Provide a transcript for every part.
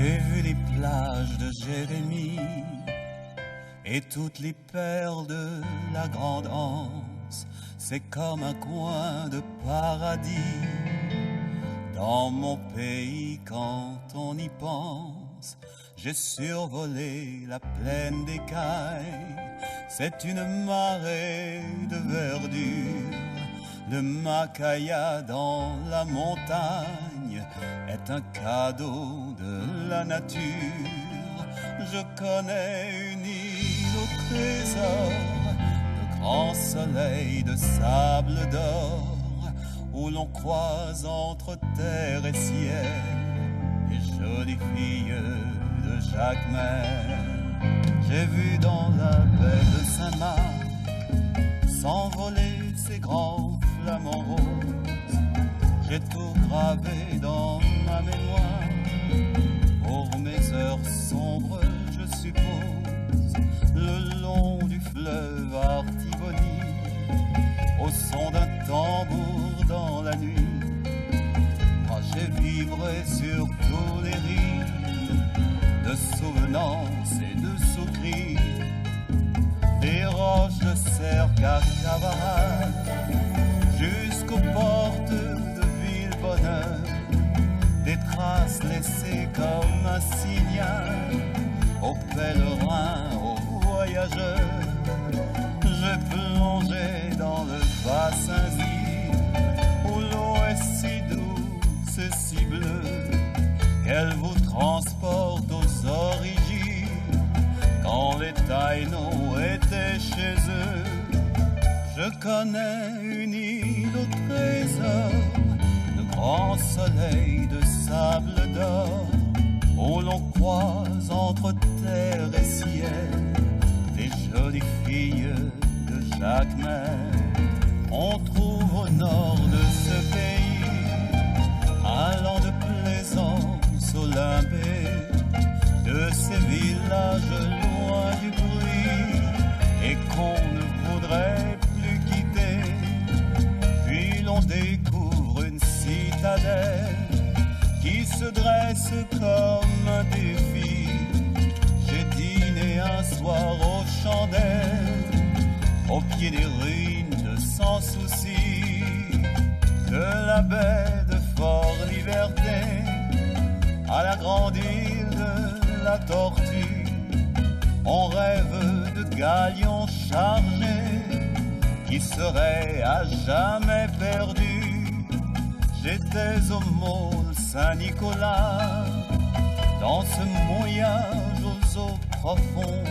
J'ai vu les plages de Jérémie et toutes les perles de la grande Anse. C'est comme un coin de paradis dans mon pays quand on y pense. J'ai survolé la plaine d'écailles, c'est une marée de verdure. Le Macaya dans la montagne est un cadeau de la nature. Je connais une île au trésor, de grands soleils de sable d'or, où l'on croise entre terre et ciel les jolies filles de Jacmel. J'ai vu dans la baie de Saint-Marc s'envoler ces grands flamants roses. J'ai tout gravé dans ma mémoire pour mes heures sombres, je suppose, le long du fleuve Artibonite, au son d'un tambour dans la nuit. Moi j'ai vibré sur tous les rives de souvenance et de sous-cris, des roches de cercle à Cavaral jusqu'aux portes de Villebonheur, des traces laissées comme un signal aux pèlerins, aux voyageurs. Je plongeais dans le bassin où l'eau est si douce et si bleue qu'elle vous transporte aux origines quand les Taïnos étaient chez eux. Je connais une île au trésor, de grands soleils de sable d'or, où l'on croise entre terre et ciel les jolies filles de Jacmel. On trouve au nord de ce pays, allant de Plaisance au Limbé, de ces villages loin du bruit et qu'on ne voudrait plus quitter. Puis l'on découvre une citadelle qui se dresse comme un défi. J'ai dîné un soir aux chandelles, au pied des ruines de Sans Souci, de la baie de Fort-Liberté à la grande île de la Tortue. On rêve de galions chargés qui seraient à jamais perdus. J'étais au môle Saint-Nicolas, dans ce mouillage aux eaux profondes.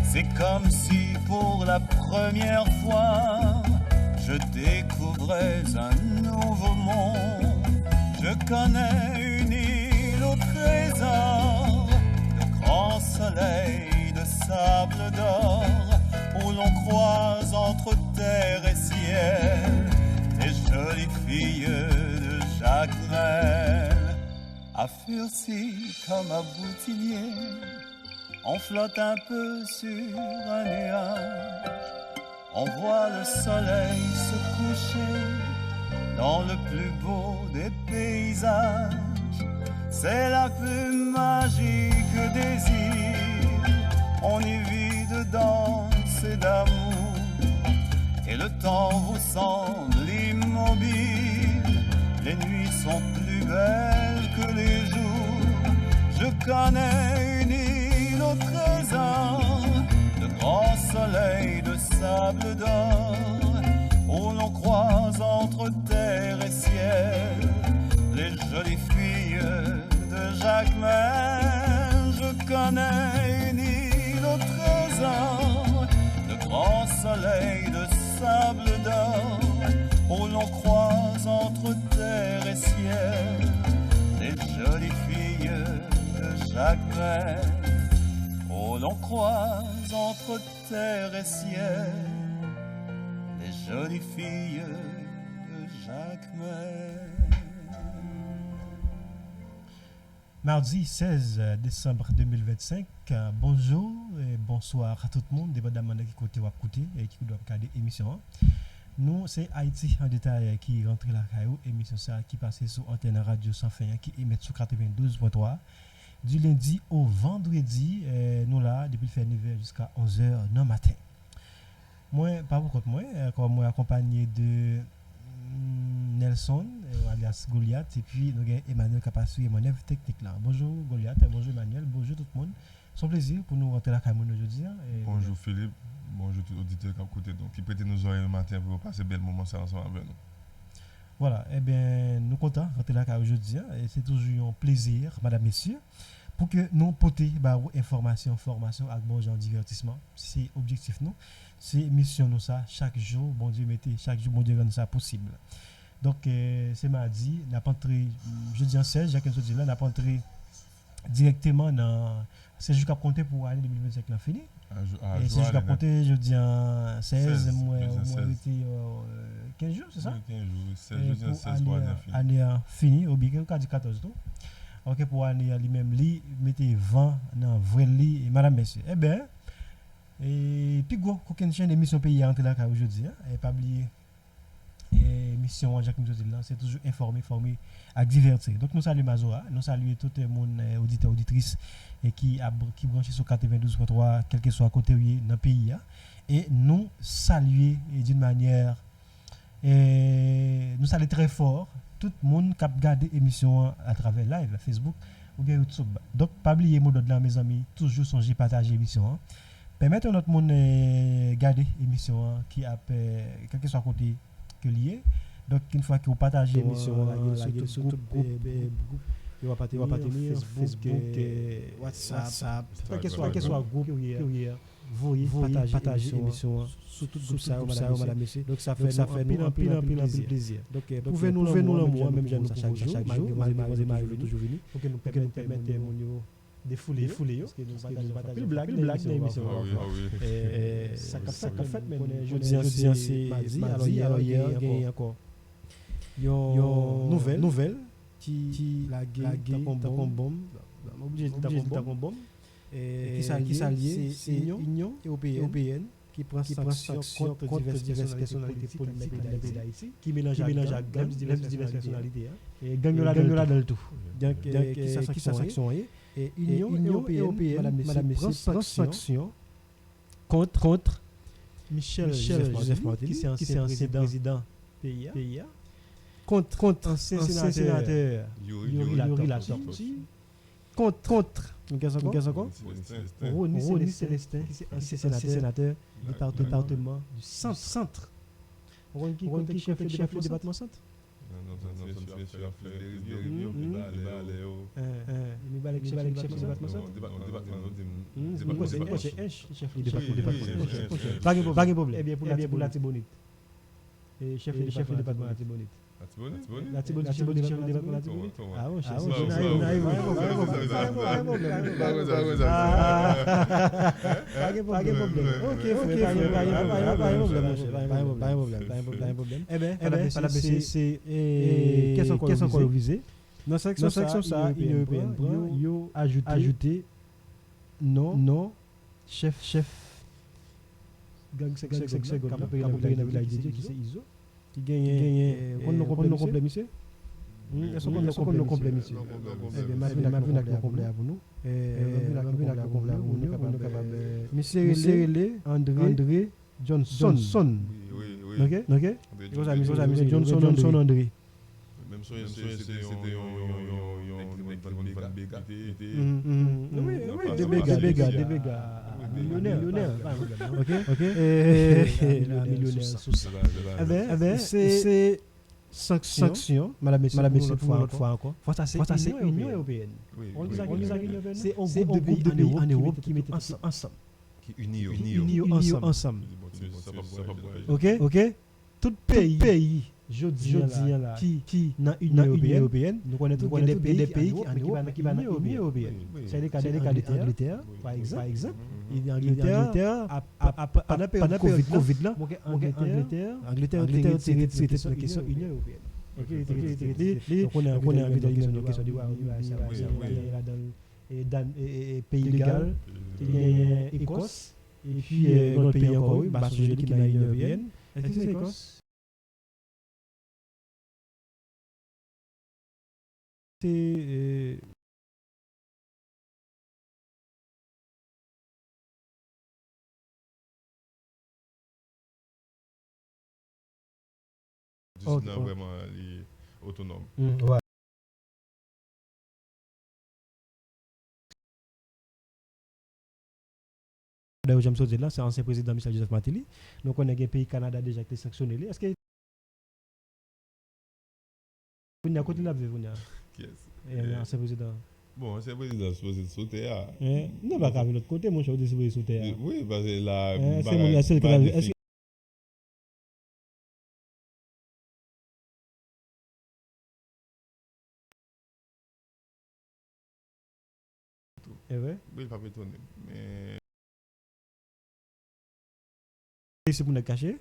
C'est comme si pour la première fois je découvrais un nouveau monde. Je connais une île au trésor, de grands soleils de sable d'or, où l'on croise entre terre et ciel les jolies filles de Jacmel. À Furcy comme à Boutillier, on flotte un peu sur un nuage. On voit le soleil se coucher dans le plus beau des paysages. C'est la plus magique des îles. On y vit de danse et d'amour, et le temps vous semble immobile. Les nuits sont plus belles que les jours. Je connais une île au trésor, de grands soleils de sable d'or, où l'on croise entre terre et ciel les jolies filles de Jacmel. Je connais une île au trésor, de grands soleils de sable d'or, où l'on croise entre terre et ciel les jolies filles de Jacmel. Où l'on croise entre terre et ciel les jolies filles de Jacmel. Mardi 16 décembre 2025, bonjour et bonsoir à tout le monde, dépendamment de qui côté ou à côté et qui doit regarder l'émission. Nous, c'est Haïti en détail qui rentre la caillou, émission ça qui passe sur antenne radio sans fin, qui émet sur 92.3 du lundi au vendredi. Nous là, depuis le faire 9h jusqu'à 11h dans le matin. Moi, pas pour contre moi, comme moi accompagné de Nelson, alias Goliath, et puis nous avons Emmanuel qui a passé mon œuvre technique là. Bonjour Goliath, bonjour Emmanuel, bonjour tout le monde. C'est un plaisir pour nous rentrer la Cameroun aujourd'hui. Bonjour Philippe, bonjour tout auditeur qui a écouté, donc qui prêtent nos oreilles le matin pour passer un bel moment ensemble avec nous. Voilà, eh bien, nous sommes contents de rentrer là aujourd'hui. Et c'est toujours un plaisir, madame, messieurs, pour que nous portions information, formation, avec bon genre divertissement. C'est objectif, nous. C'est mission, nous, ça. Chaque jour, bon Dieu, chaque jour, bon Dieu, rend ça possible. Donc, c'est mardi, on a entré, jeudi en 16, Jacques Nso dit là, on a entré directement dans. C'est juste qu'à compter pour l'année 2025 là, fini. Et c'est juste qu'à compter jeudi en 16, moi, été 15 jours, c'est ça? 15 jours, 16 jeudi en 16 pour année fini, ou bien qu'on dit 14 tout. Ok, pour année lui-même, mettez 20 dans vrai lit, et madame, messieurs. Eh bien, et puis, aucune chaîne d'émission pays à entrer là aujourd'hui, et pas oublier. Et mission Jacques Nso là, c'est toujours informer, former et divertir. Donc nous saluons Mazora, nous saluons tout le monde auditeur auditrice et qui branché sur 92.3 quel que soit côté dans le pays et nous saluer d'une manière nous saluons très fort tout le monde qui a regardé l'émission à travers live Facebook ou bien YouTube. Donc pas oublier mot de là mes amis, toujours songer partager l'émission. Permettez à notre monde garder l'émission qui a quel que soit côté que lié. Donc une fois que vous partagez l'émission sur tout groupe, il va partir Facebook, WhatsApp, quel que soit groupe vous partagez l'émission sur tout groupe ça madame messieurs. Donc ça fait un pile plaisir. Donc pouvez-nous l'envoyer même chaque jour malgré toujours venir pour que nous permettre défouler parce que nous partageons plus blague l'émission. Ça fait même jeudi c'est mardi alors hier encore nouvelle qui la guerre bombe obligé de bombe qui s'allie c'est Union européenne qui prend sanction contre diverses personnalités politiques dans le pays d'Haïti qui mélange à diverses personnalités et gagne là dans le tout. Donc qui sa sanction et Union européenne madame prend sanction contre Michel Joseph Martelly qui est ancien président pays contre ancien sénateur Yuri Latortue contre Rony Célestin qui est ancien sénateur du département du centre. Qui chef du département centre? Pas de problème. Eh bien pour la Tibonite. Et chef du département la Tibonite. La Tibonite, chef du département la Tibonite. Ah bon, chef. Pas de problème. Ok, pas de problème. Eh bien, c'est qu'est-ce qu'on visé? Dans cette section ça, Union européenne, yo ajouté non chef gang section comme dans village qui c'est ISO qui gagne on complet monsieur est-ce qu'on le complet monsieur eh bien ma vie n'a complet à nous on est capable monsieur André Johnson OK vos amis Johnson André même si c'était des bégas millionnaire OK millionnaire c'est sanction madame messieurs pour l'autre fois encore ça c'est Union européenne c'est un groupe de pays en Europe qui mettent ensemble qui unis ensemble OK tout pays jodi là qui dans Union européenne nous connaissons des pays qui va dans Union européenne c'est le cas d'Angleterre par exemple Angleterre pendant période Covid là Angleterre était question Union européenne OK on connaît Angleterre question dans pays légal il y a Écosse et puis l'autre pays encore oui bah qui dans Union européenne est-ce que c'est Écosse? C'est Justice là vraiment autonome. Ouais. D'ailleurs, j'aime dire là, c'est ancien président Michel Joseph Martelly. Donc, on a un pays Canada déjà qui est sanctionné. Est-ce que vous avez côté là, vous avez ancien président? Bon, ancien président supposé sauter. Non, pas de l'autre côté, mon cher, vous devez sauter. Oui, parce que là, c'est mon seul que oui, il va pas tourner. Mais. C'est pour nous cacher?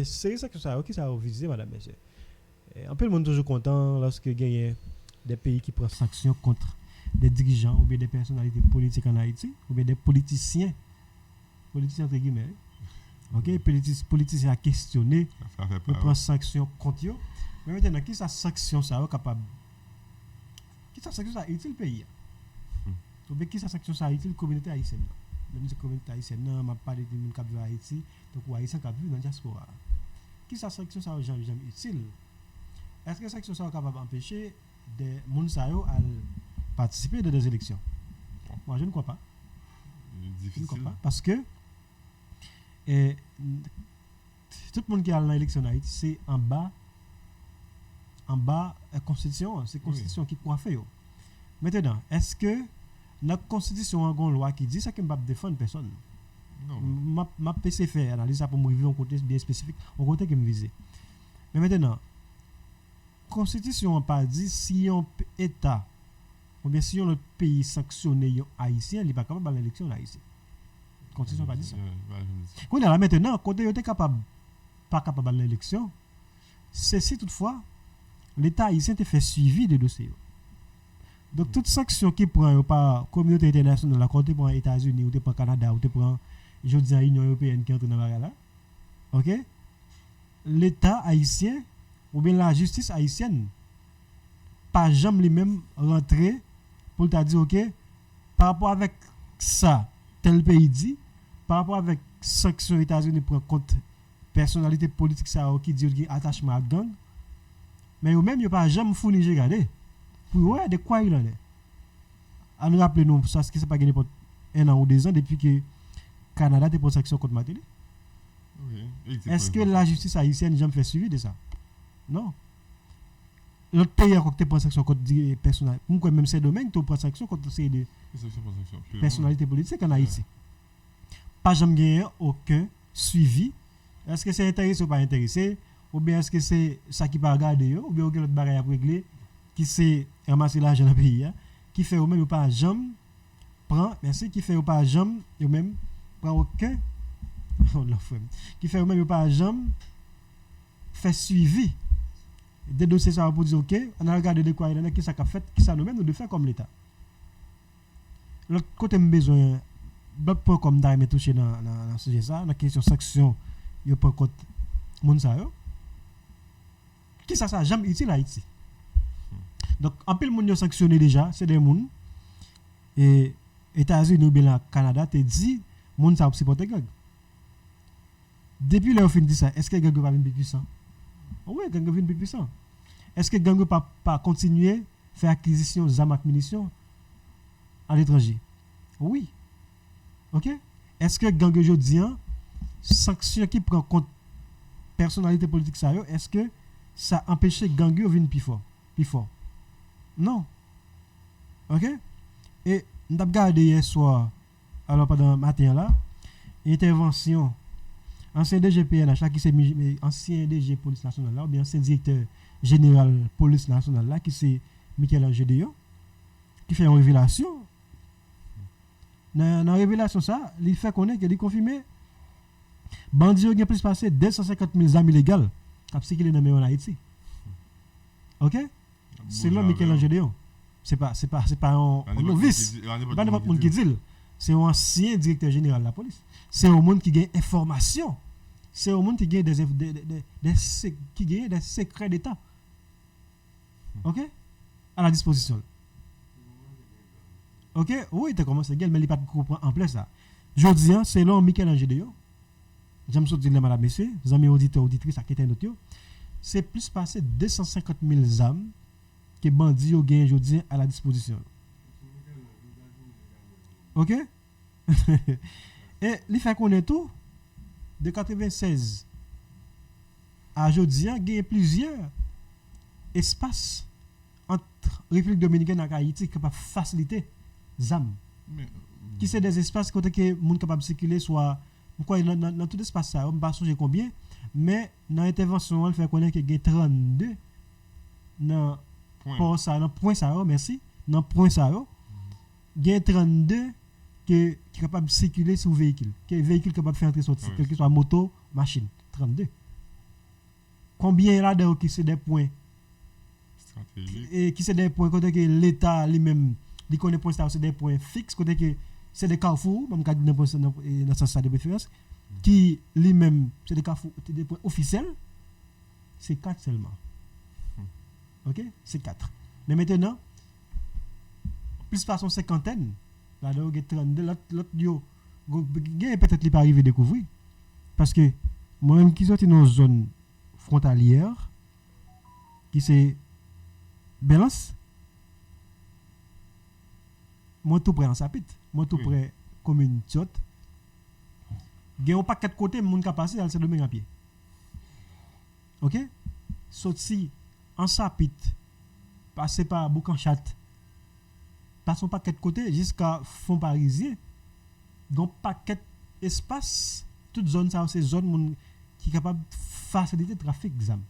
C'est ça que ça a visé, madame, monsieur. Un peu le monde toujours content lorsque il y a des pays qui prennent sanctions contre des dirigeants ou bien des personnalités politiques en Haïti, ou bien des politiciens entre guillemets. Ok, politiciens à questionner pour prendre sanctions contre eux. Mais maintenant, qui ça sanction ça capable? Qui ça sanction ça utile le pays? Ou bien qui ça sanction ça utile la communauté haïtienne? La communauté haïtienne, on m'a parlé de monde qui vit en Haïti, donc ou haïtien qui vit dans la diaspora. Qui ça sanction ça jamais utile? Est-ce que ça sanction ça capable d'empêcher des gens à participer à des élections? Moi, je ne crois pas. Je ne crois pas. Parce que tout le monde qui a l'élection en Haïti, c'est en bas la Constitution. C'est la Constitution qui coiffe. Maintenant, est-ce que notre Constitution a une loi qui dit ça que je ne vais pas défendre personne? Non. Ma PC fait analyse ça pour me vivre un côté bien spécifique, un côté qui me vise. Mais maintenant, la Constitution n'a pas dit si un État ou bien si un autre pays sanctionne un Haïtien, il n'est pas capable de l'élection en Haïti. La Constitution n'a pas dit ça. Maintenant, quand il est pas capable de l'élection, c'est si toutefois l'État haïtien te fait suivi des dossiers. Donc, toute sanction qui prend par la communauté internationale, quand tu prends les États-Unis, ou tu prends le Canada, ou tu prends l'Union européenne qui entre dans la là, ok? L'État haïtien, ou bien la justice haïtienne, pas jamais lui-même rentrer pour te dire, ok, par rapport avec ça, tel pays dit, par rapport avec sanction États-Unis pour contre personnalité politique ça qui dit qu'il attachement à gang, mais eux-mêmes, ils n'ont pas jamais fourni, j'ai regardé. Pour ouais, de quoi il en est. À nous rappeler, nous, ça, ce qui s'est pas gagné pour 1 an ou 2 ans depuis que le Canada a pris sanction contre Martelly. Est-ce que la justice haïtienne n'a jamais fait suivi de ça? Non. L'autre pays a pris sanction contre des personnalités. Pourquoi même ces domaines, tu prends sanction contre des personnalités politiques en Haïti? Pas jamais gagné aucun suivi. Est-ce que c'est intéressé ou pas intéressé? Ou bien est-ce que c'est ça qui va regarder? Ou bien aucun autre barrière à régler? Qui s'est ramassé l'argent dans le pays, qui fait au même pas jamais prend, merci, qui fait au pas jamais, ou même prend aucun, qui fait au même pas jamais fait suivi des dossiers ça pour dire ok, on a regardé de quoi il y a qui ça a fait, qui ça nous-mêmes nous de faire comme l'État. L'autre côté besoin d'autres points comme d'ailleurs toucher dans ce sujet ça, la question sanction, il pas contre monde ça qui ça jamais utile à Haïti. Donc, en plus, les gens sanctionnés déjà, c'est des gens. Et États-Unis ou bien le Canada te dit, les gens savent supporter gang. Depuis le fin de ça, est-ce que gang va venir plus puissant? Oui, gang va venir plus puissant. Est-ce que gang va pas continuer à faire acquisition d'armes et munitions à l'étranger? Oui. Ok? Est-ce que gang aujourd'hui, sanction qui prend compte personnalité politique, est-ce que ça empêche gang de venir plus fort? Non. Ok? Et nous avons regardé hier soir, alors pendant le matin là, intervention, ancien DG PNH, qui c'est ancien DG Police Nationale là, ou bien ancien directeur général Police Nationale là, qui c'est Michel-Ange Gédéon, qui fait une révélation. Dans la révélation, ça, il fait connaître qu'il confirme bandits ont plus passé 250 000 armes illégales qui circulent dans en Haïti. Ok? C'est là Michel-Ange Gédéon. C'est pas un novice. Pas n'importe monde qui dit. C'est un ancien directeur général de la police. C'est un monde qui gagne information. C'est un monde qui gagne des secrets d'État. OK? À la disposition. OK? Oui, tu as commencé, mais il n'y a pas de comprendre en place ça. Jodi, selon Michel-Angelo, j'aime ça dire, madame, messieurs, les amis auditeurs, auditrices, qui étaient notés, c'est plus passé 250 000 âmes que bandits ont gagné aujourd'hui à la disposition. OK? Et il fait qu'on est tout, de 96 à aujourd'hui, il y a plusieurs espaces entre République Dominicaine et Haïti qui peuvent faciliter les âmes. Qui sont des espaces côté que les gens capable de circuler, soit dans tout espace, ça, je ne sais pas combien, mais dans l'intervention, on fait connaître qu'il y a 32 dans point ça, merci, dans point ça, il y a 32 qui est capable de circuler sur le véhicule, qui est véhicule capable de faire entrer sortir, quel que soit moto, machine, 32. Combien là-dedans qui sont des points et qui sont des points côté que l'État lui-même il connaît point ça, c'est des points fixes côté que c'est des carrefours, même quand dans ce sens de préférence, qui lui-même c'est des carrefours, des points officiels, c'est 4 seulement. OK? C'est 4. Mais maintenant, plus par son cinquantaine, là-dedans, il y a 32, l'autre, peut-être qu'il pas arrivé à découvrir. Parce que moi-même qui suis dans une zone frontalière, qui c'est Belance, moi tout près en Sapit, moi tout près commune Tiot, il y a un paquet de côtés, mon qui passer dans le domaine à pied. OK? Sorti en Sapit, passer par Boucanchat, passer un paquet de côtés jusqu'à Fond Parisien, il y a un paquet d'espace, toute zone, ça, c'est zone qui est capable de faciliter le trafic d'examen.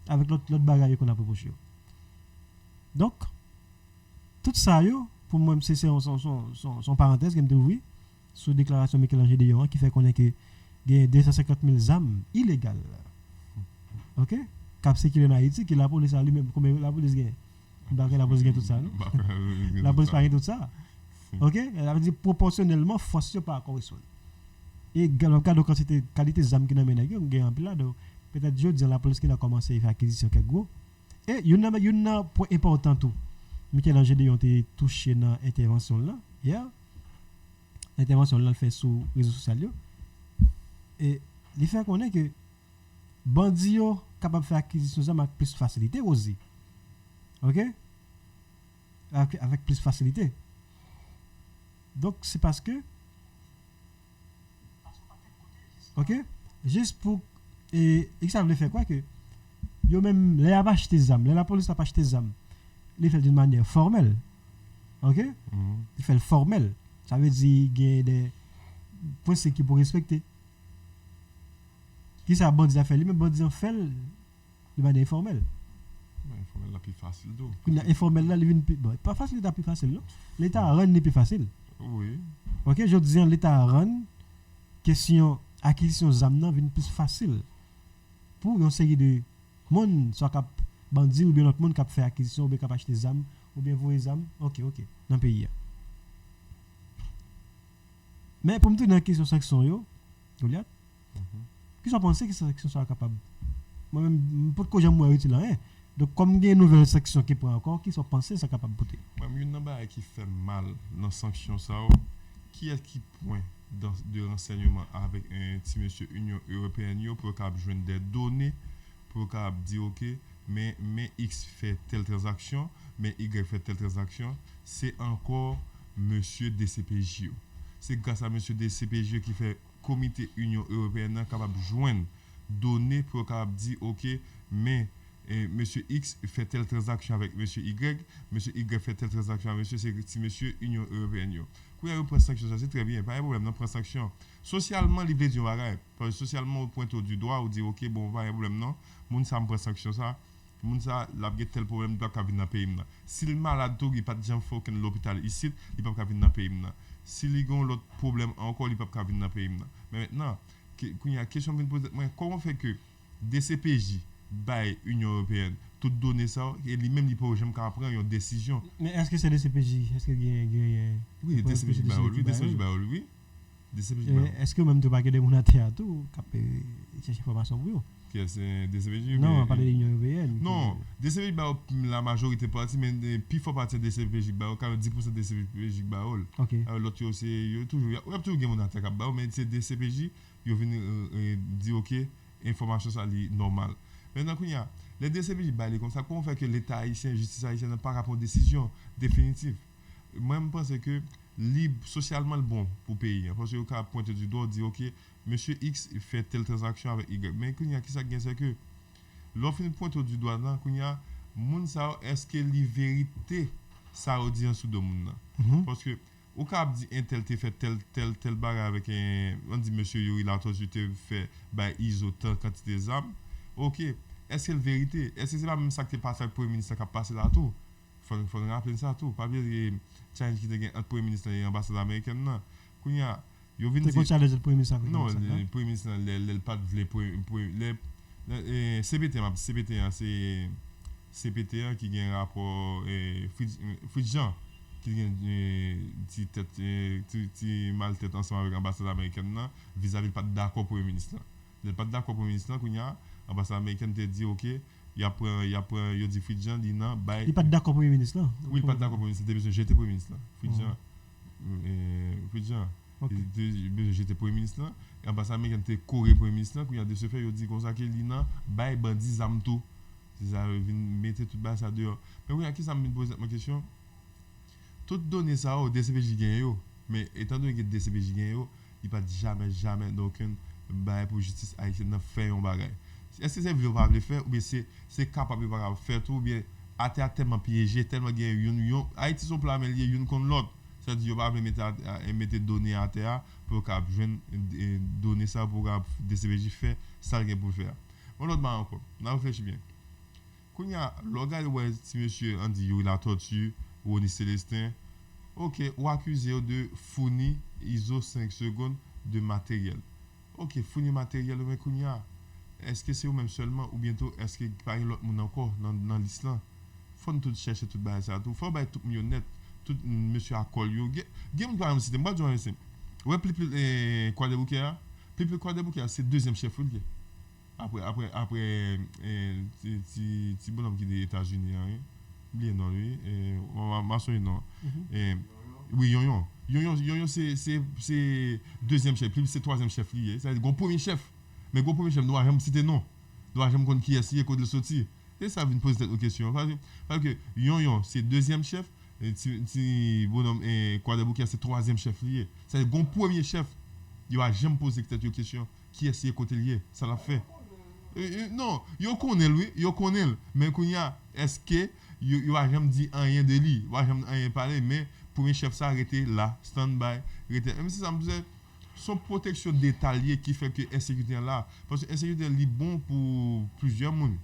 Avec l'autre bagage qu'on a proposé. Donc, tout ça, pour moi, c'est son parenthèse que je me sur la déclaration de Michel-Angelo de Yohan qui fait qu'on a 250 000 âmes illégales. OK? Cap circuler en Haïti, que la police a lui-même, comme la police gagne. La police gagne tout ça, non? La police gagne tout ça. OK? Elle a dit proportionnellement, force pas correspondre. Et dans le cas de qualité des âmes qui nous mènent, on gagne un peu là. Peut-être je dis la police qui a commencé à faire acquisition quelque gros. Et il y a un point important tout. Michel-Angelo a été touché dans l'intervention là. Hier, l'intervention là, le fait sur les réseaux sociaux. Et il fait qu'on est que bandits sont capables de faire acquisition avec plus de facilité aussi. OK? Avec plus de facilité. Donc, c'est parce que. OK? Juste pour. Et ça veut faire quoi que. Yo même, les a acheté des armes. La police a pas acheté des armes. Il fait d'une manière formelle. OK? Il fait le formel. Ça veut dire qu'il y a des points qui pour respecter. Qui ça bandit a fait lui même bandit en fait de manière informelle. Informel là plus facile d'eau. Informel là il bon, pas facile l'état plus facile non. L'état rend n'est plus facile. Oui. OK, je dis l'état rend question acquisition d'armes nan vient plus facile. Pour une série de monde soit cap bandit ou bien autre monde qui fait acquisition ou bien qui acheter des armes ou bien voyer des armes. OK dans le pays. Mais pour me dire dans la question section yo, Goliath. Qui sont pensés que cette section soit capable. Moi-même, pas de quoi j'aime moi utile rien. Donc, comme il y a une nouvelle section qui prend encore, qui sont pensés, c'est capable de porter. Même une number qui fait mal dans sanction ça, qui est qui point de renseignement avec un petit monsieur Union européenne pour capable joindre des données pour capable dire OK, mais X fait telle transaction, mais Y fait telle transaction, c'est encore monsieur DCPJ. C'est grâce à monsieur DCPJ qui fait comité Union européenne capable de joindre données pour capable dire OK, mais monsieur X fait telle transaction avec monsieur Y fait telle transaction avec monsieur Union européenne. Quand il prend sanction, ça c'est très bien, pas de problème, non prend sanction. Socialement, il veut dire pareil, parce que socialement on pointe du doigt ou dire OK, bon, pas de problème non, moun ça me prend sanction ça. Moun ça l'a tel problème doit venir dans pays là. Si le malade il pas de gens faut que l'hôpital ici, il pas venir dans pays là. Si il y a l'autre problème encore, il pas venir dans pays là. Mais maintenant, il y a une question que poser, comment fait que DCPJ by Union européenne toutes données ça et lui-même il peut jamais prendre une décision. Mais est-ce que c'est DCPJ? Est-ce que oui, DCPJ by oui. DCPJ est-ce que même tu pas que des gens à tout cap chercher information pour eux? Qui est DCPJ? Non, on parle de l'Union européenne. Non, DCPJ, bah, la majorité partie, mais puis il faut partir de DCPJ, bah, quand 10% de DCPJ, bah, OK. l'autre, c'est toujours, il y a toujours des gens qui ont mais c'est DCPJ, ils viennent dire, OK, information, ça est normal. Maintenant, il y a les DCPJ, bah, comme ça, comment on fait que l'État haïtien, justice haïtienne, n'a pas rapport décision définitive? Moi, je pense que libre, socialement le bon pour le pays. Parce que vous pouvez pointer du doigt, dire, OK, monsieur X fait telle transaction avec Y. Mais qu'il y a qui ça gagne, c'est que l'offre pointe du doigt là, qu'il y a moun ça est-ce que les vérité ça audience sous de moun là. Parce que au cas dit un tel te fait tel bagarre avec un on dit monsieur yo il a entendu te fait by ISO tant quantité d'armes. OK, est-ce que la vérité, est-ce que c'est pas même ça qui est passé avec le premier ministre qui a passé là tout? Faut rappeler ça tout, pas bien challenge qui était entre premier ministre et ambassadeur américain là. Qu'il y a yo vinn dire challenge le premier ministre. Non, le premier ministre le pas les CBT c'est CPT qui a un rapport Fridjan qui a petit mal tête ensemble avec l'ambassade américaine vis-à-vis pas d'accord premier ministre. Le pas d'accord premier ministre qu'on a l'ambassade américaine te dit OK, il dit Fridjan dit non, bye. Il pas d'accord premier ministre là. Oui, il pas d'accord premier ministre, c'était j'étais premier ministre là. Fridjan j'étais premier ministre là, et l'ambassade américaine était coré premier ministre là, quand il y a de ce fait, il dit comme ça que Lina, bye bandit zam tout. C'est ça, vient mettre tout bas ça dehors. Mais oui, à qui ça me pose ma question? Toutes données ça au DCPJ gagne mais étant donné que DCPJ gagne il pas jamais d'aucune bail pour justice haïtienne faire un bagage. Est-ce que c'est veut pas le faire ou bien c'est capable de faire tout ou bien à tellement piégé tellement gagne Haïti son plan lié une contre l'autre. C'est-à-dire qu'il ne va pas mettre données à terre pour qu'on donner ça pour que DCPJ fait ça qu'il pour faire. Bon, l'autre encore, on a réfléchi bien. Quand il y a l'organe où si monsieur Andy il a torturé ou Oni Célestin, OK, ou accusé de fournir ISO 5 secondes de matériel. OK, fournir matériel, mais quand il y a, est-ce que c'est vous même seulement ou bientôt est-ce que par l'autre monde encore dans l'islam? Faut tout chercher tout bas ça tout. Faut pas tout millionnaire. Tout monsieur accord yo game par exemple si moi je sais ouais plus quoi de bouquet plus quoi de bouquet c'est deuxième chef lié après petit bonhomme qui des États-Unis hein oublié non lui maçon non oui yon c'est deuxième chef plus c'est troisième chef lié c'est le premier chef mais le premier chef doit jamais citer non doit jamais connaître qui est quoi de sortir et ça vient poser cette question parce que yon c'est deuxième chef si bonhomme quoi de bouquet c'est troisième chef lié c'est le premier chef il va jamais poser cette question qui est côté lié ça l'a fait non yo connaît lui mais qu'on y a est-ce que il va jamais dire rien de lui il va jamais rien parler mais premier chef ça arrêté là stand by arrêté même si ça me disait son protection détaillée qui fait que insécurité là parce que insécurité est bon pour plusieurs monde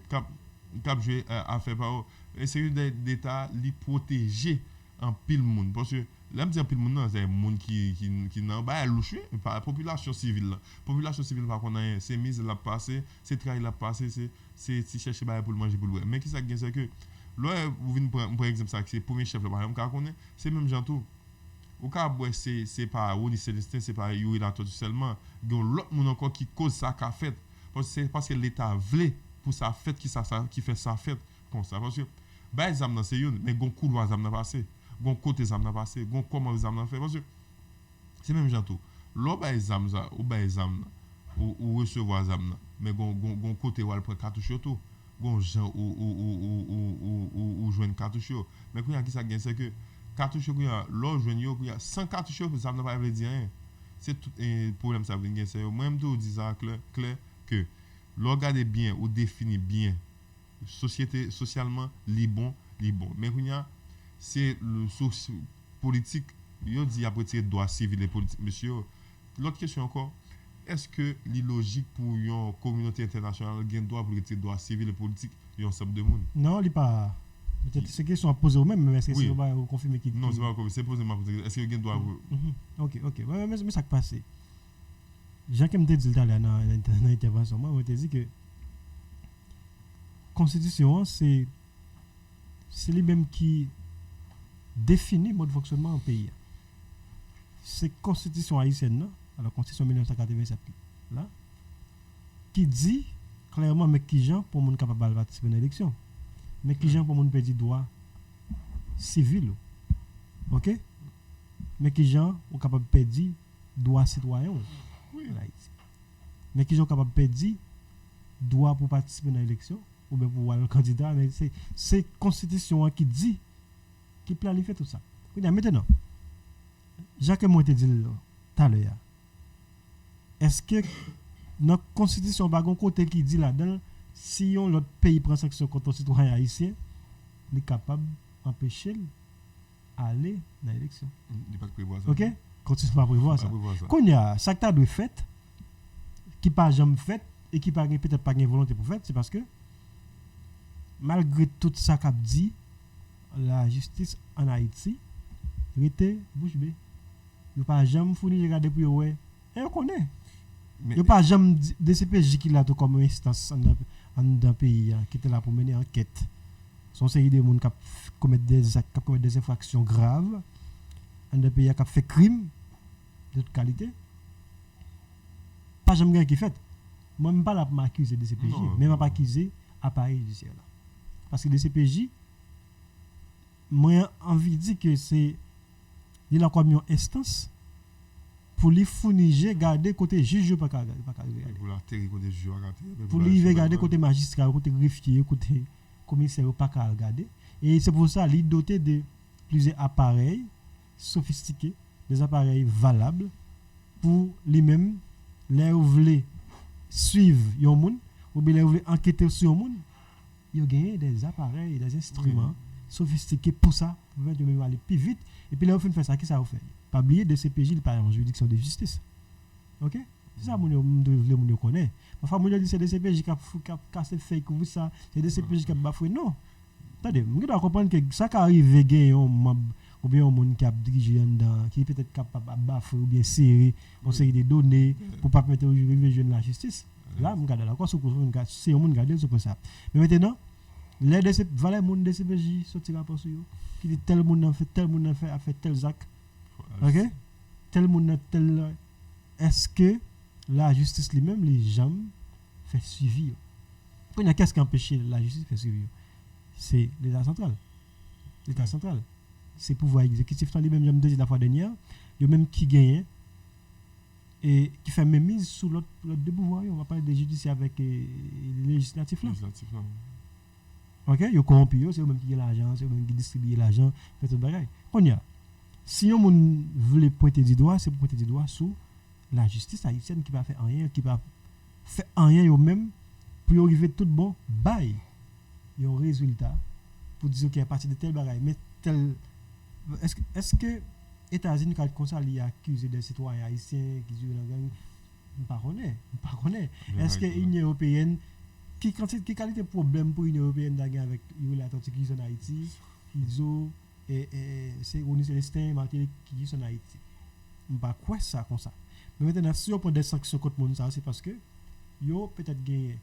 cap jouer à faire par insécurité d'état li protéger en pile monde parce que là me dire pile monde c'est monde qui nan ba louche par population civile là population civile pas qu'on a c'est mise la passer c'est travail la passer c'est chercher ba pour manger pour le mais qui ça gagne c'est que là vous venez par exemple ça c'est premier chef là par exemple qu'on c'est même gens tout au cas où c'est pas Oni Célestin c'est pas Yuri la tout seulement l'autre monde encore qui cause ça qu'a fait parce que l'état voulait pour sa fête qui fait sa fête comme ça parce que bah les âmes c'est une mais gon couloir âmes passer gon côté âmes passer gon comment les âmes faire parce que c'est même gens tout l'on bah les âmes ça ou bah les âmes ou recevoir âmes mais gon côté ou al prendre cartouche tout gon gens ou joindre cartouche mais quand il y a qui ça gagne c'est que cartouche il y a l'on joindre il y a 100 cartouches ça ne va pas dire rien c'est tout un problème ça veut dire c'est moi même tout dis ça clair que l'organe bien ou définit bien société socialement li bon mais c'est le source politique yo dit après tirer droit civil et politique monsieur l'autre question encore est-ce que li logique pour une communauté internationale gain droit pour tirer droit civil et politique un ensemble de monde non il pas peut-être ces questions à poser au même mais est-ce que c'est pas confirmer qui non c'est pas confirmer c'est poser ma est-ce que gain droit OK mais ça passe Jean qui me dit tout à l'heure dans l'intervention moi te dit que constitution c'est lui-même qui définit le mode de fonctionnement en pays. C'est constitution haïtienne alors constitution 1987 là qui dit clairement mais qui gens pour monde capable de participer dans l'élection. Mais qui gens pour monde perdre droit civil. OK? Mais qui gens sont capable de perdre droit citoyen. Oui. Mais qui sont capables de perdre droit pour participer dans l'élection ou bien pour voir le candidat, mais c'est constitution qui dit qui planifie tout ça. Maintenant, Jacques moi te dit tout à l'heure. Est-ce que notre constitution pas un côté qui dit là-dedans si l'autre pays prend sanction contre un citoyen haïtien, il est capable d'empêcher aller dans l'élection. Il pas prévoir ça. OK? Constitution pas prévoir ça. Quand il y a ça que tu as fait qui pas jamais fait et qui pas peut-être pas une volonté pour faire, c'est parce que malgré tout ça qu'a dit la justice en Haïti était bouche bée. Il pas jamais fourni regarder pour ouais. Et on connaît. Il pas jamais DCPJ qui là tout comme instance dans pays qui était là pour mener enquête. Son série de monde qui commettent des actes, qui commettent des infractions graves dans pays qui fait crime de toute qualité. Pas jamais qui fait. Moi même pas là pour m'accuser de CPJ, même pas accuser appareil judiciaire là. Parce que les CPJ moi envie de dire que c'est il a comme une instance pour les fournir garder côté juge pas regarder pour la terre côté juge pour les regarder côté magistrat côté greffier côté commissaire pas regarder et c'est pour ça il est doté de plusieurs appareils sophistiqués, des appareils valables pour lui-même les voulez suivre yon moun ou bien les voulez enquêter sur yon moun, il gagné des appareils, des instruments sophistiqués pour ça, pour même aller plus vite et puis là on fait ça qui ça fait pas oublier de CPJ il pas en juridiction de justice. OK? C'est ça moun connaît. Parfois moun dit c'est des CPJ qui a cassé fake ou ça, c'est des CPJ qui a bafoué non. Attendez, vous devez comprendre que ça qui arrive gagner ou bien un monde qui a dirigé dedans qui est peut-être capable de bafouer ou bien serrer une série de données pour pas mettre au juge de la justice. Là, on regarde d'accord c'est un monde garder sur ça. Mais maintenant les DC valait monde de CPJ sortir rapport sur qui dit tel monde a fait tel acte. OK? Tel monde tel est-ce que la justice lui-même les gens fait suivi. Qu'est-ce qui empêche la justice de faire suivi? C'est l'État central. L'État central. C'est pouvoir exécutif lui-même j'aime dit la fois dernière, il même qui gagne et qui fait même mise sous l'autre deux pouvoirs, on va parler des judiciaires avec les législatifs là. OK, yo corrompu, c'est eux même qui gagne l'argent, c'est eux même qui distribue l'argent, fait tout bagaille. On y a. Si on veut pointer du doigt, c'est pour pointer du doigt sur la justice haïtienne qui va faire rien, qui va faire rien yo même pour arriver tout bon bail. Il y a un résultat pour dire qu'à partir de tel bagaille mais tel est-ce que États-Unis quand comme ça il accusé des citoyens haïtiens qui jouent dans gang pas connaît est-ce que l'Union européenne qui qualité problème pour l'Union européenne d'aller avec l'Atlantique qui sont en Haïti ils ont c'est Ronnie Célestin Martinique qui sont en Haïti pas quoi ça comme ça mais maintenant si on prend des sanctions contre monde ça c'est parce que yo peut-être gagné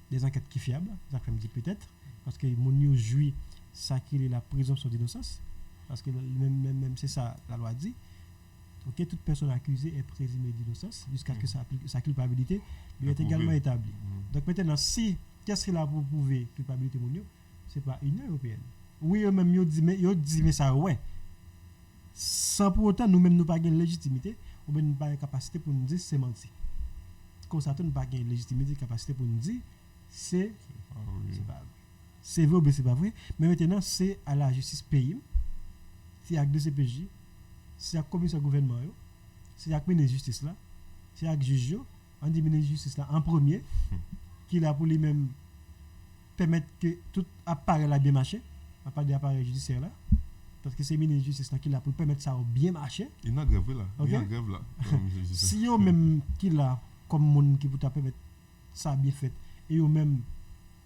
des enquêtes qui fiables ça fait me dire peut-être parce que mon yo jouit ça qui est la présomption d'innocence parce que même c'est ça la loi dit. OK, toute personne accusée est présumée d'innocence jusqu'à ce que sa culpabilité lui est également établie. Donc maintenant si qu'est-ce qu'il a pour prouver culpabilité mon yo, c'est pas l'Union européenne. Oui, eux même yo dit mais ça ouais. Sans pour autant nous-mêmes nous pas gain légitimité ou bien nous pas une capacité pour nous dire c'est menti. Comme ça nous pas gain légitimité capacité pour nous dire c'est pas vrai. C'est vrai ou bien c'est pas vrai, mais maintenant c'est à la justice pays, c'est avec DCPJ, c'est avec commission gouvernement, c'est avec ministre de justice là, c'est avec juge, on dit ministre de justice là en premier, qui là pour lui-même permettre que tout appareil là bien marcher, à part des appareils judiciaires là, parce que c'est ministre de justice là qui là pour permettre ça bien marcher. Il n'a grève là. Okay? Il n'a grève là. Si yo même qui là comme monde qui pour permettre ça bien fait et yo même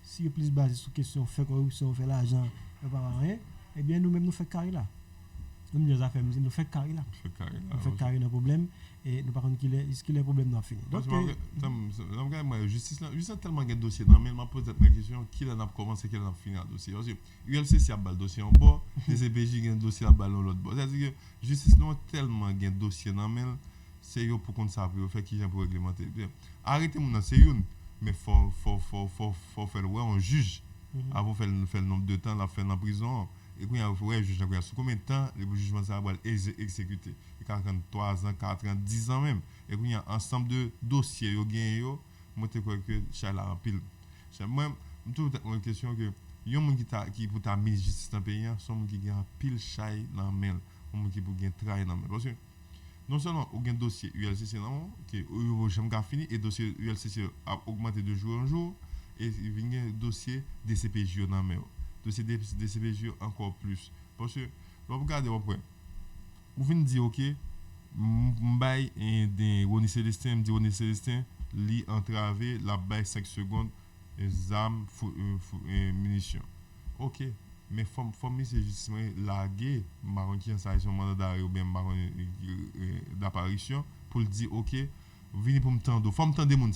si vous plus basé sur question fait corruption fait l'argent pas rien et bien nous même nous fait carré là nous les affaires nous fait carré là nous fait carré dans problème et nous par contre qu'il est problème dans fini donc moi justice là juste tellement de dossiers dans mais m'a posé cette question qui là n'a commencé qui là fini le dossier parce que ULCC a bal dossier en bas DCPJ gagne dossier à bal l'autre bord c'est-à-dire que justice non tellement gagne dossier dans mais c'est yo pour qu'on ça pour faire qui pour réglementer arrêtez mon c'est une mais faut faire ouais on juge avant faire le nombre de temps la faire en prison et puis ouais juge là sur combien de temps le jugement ça va exécuter 43 ans 4 ans 10 ans même et puis il y a ensemble de dossiers yo gagne yo moi te crois que chala en pile moi tout une question que yon moun qui pour ta mise justice dans pays son moun qui gagne pile chay dans main moun qui pour gagne travail dans main parce que non seulement ou gain dossier ULCC non qui jamais fini et dossier ULCC a augmenté de jour en jour et il vient dossier DCPJ dans main dossier DCPJ encore plus parce que vous regardez au point vous venez dire OK m'bail des Ronnie Célestin me dit Ronnie Célestin li entravé la bail 5 secondes armes munitions OK mais faut c'est justement laguer marron qui en son mandat d'arrêt ou bien marron d'apparition pour dire OK venez pour me tendre faut me tendre moun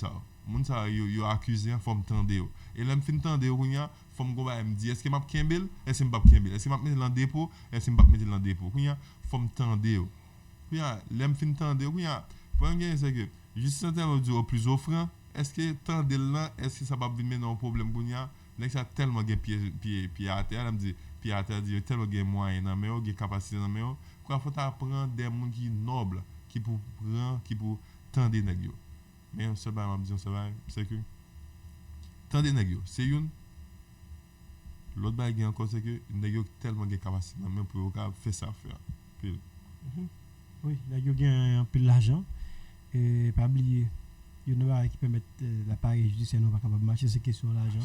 ça yo accusé faut me tendre et là me fin tendre kounya faut me dire est-ce que m'a kembel est-ce que m'a kembel est-ce que m'a mettre dans dépôt est-ce que m'a mettre dans dépôt kounya faut me tendre kounya là me fin tendre kounya pour gagner c'est que juste en au plus offrant est-ce que tendre là est-ce que ça va venir dans un problème kounya là ça tellement gain pied à terre me dit pied à terre dit tellement gain moyen dans mais gain capacité dans mais quoi faut apprendre des monde qui noble qui pour prendre qui pour tendre nèg yo mais un seul m'a dit c'est que tendre nèg yo c'est une l'autre bague encore c'est que nèg yo tellement gain capacité dans mais pour faire ça faire puis oui nèg yo gain un peu l'argent et pas oublier il y a qui permettent l'appareil judiciaire non pas capable marcher c'est question l'argent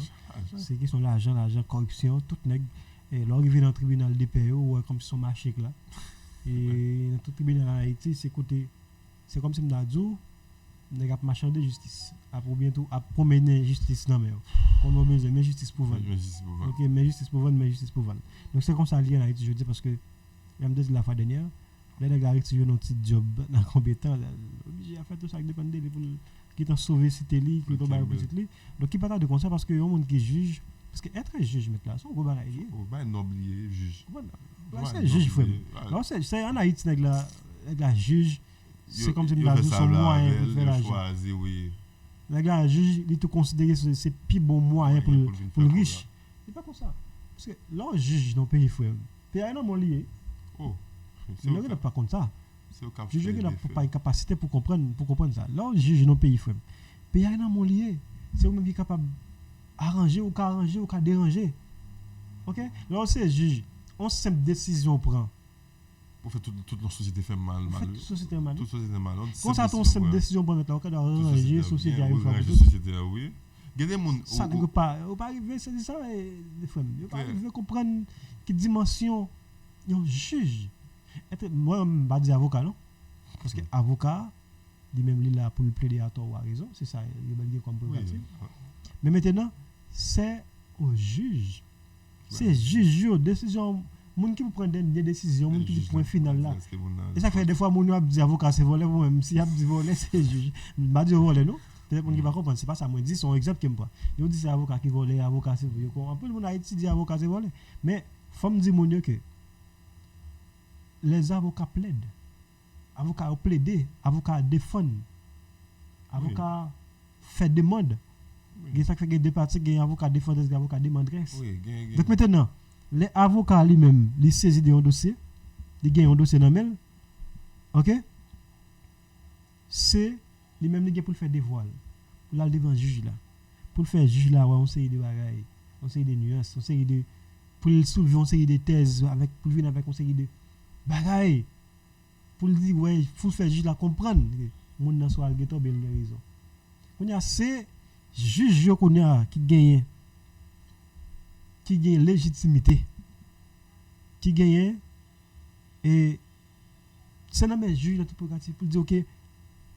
c'est question l'argent corruption tout nèg et l'arrivée dans le tribunal DPO ou comme son marché là et dans tout tribunal en Haïti c'est côté c'est comme si m'da dit nèg a marchander justice après bientôt a promener justice dans mais comme on besoin mais justice pour vendre OK mais justice pour vendre donc c'est comme ça lié en Haïti je dis parce que même dit la fois dernière les nèg a retiré un petit job dans compétent obligé à faire tout ça avec dépendre pour qui t'en sauver cité li qui t'en bailler petite li donc il pas de conseil parce que y a un monde qui juge parce que être juge maintenant son gros bagaille pas oublier juge là c'est juge frère là c'est en Haïti nèg la juge c'est comme si nous avons son moyen pour faire la choisir oui nèg la juge il te considérer c'est plus bon moyen pour le riche c'est pas comme ça parce que là juge dans pays frère pays non mon lié oh c'est ne pas comme ça je juge n'a pas capacité pour comprendre ça là juge dans pays frère pays non mon lié c'est vous même qui capable arranger ou déranger OK là c'est juge on simple décision prend pour faire toute notre société fait mal toute société mal quand ça ton simple décision prend maintenant on peut arranger société oui gade moun ça ne pas arriver c'est ça les frères il pas arriver comprendre quelle dimension un juge moi pas dire avocat non parce que avocat lui même il là pour le plaider à tort ou à raison c'est ça il va dire comme prérogative mais maintenant c'est au juge c'est juge décision moun qui prend des décisions moun qui point final là et ça fait des fois moun a dit avocat c'est volé ou même si a dit volé c'est juge pas dire volé non peut-être moun qui va comprendre c'est pas ça moi dit son exemple qui me prend il dit c'est avocat qui volé avocat c'est volé un peu moun a dit avocat c'est volé mais faut me dire moun que les avocats plaident avocats plaider avocats défendent avocats fait demande il ça fait des parties des avocats défendeurs des avocats demanderesse donc maintenant les avocats lui-même les saisit de un dossier ils gagnent un dossier dans mail OK c'est lui-même il gagne pour faire des voiles pour aller devant juge là pour faire juge là on série de bagailles on série de nuances on série de pour soulever on série de thèses avec pour venir avec on série de bagailles pour dire ouais faut faire juge là comprendre mon dans soit algeto bel raison on y a c'est juge qu'on a qui gagne légitimité qui gagne et c'est dans mes juges là tout pour dire OK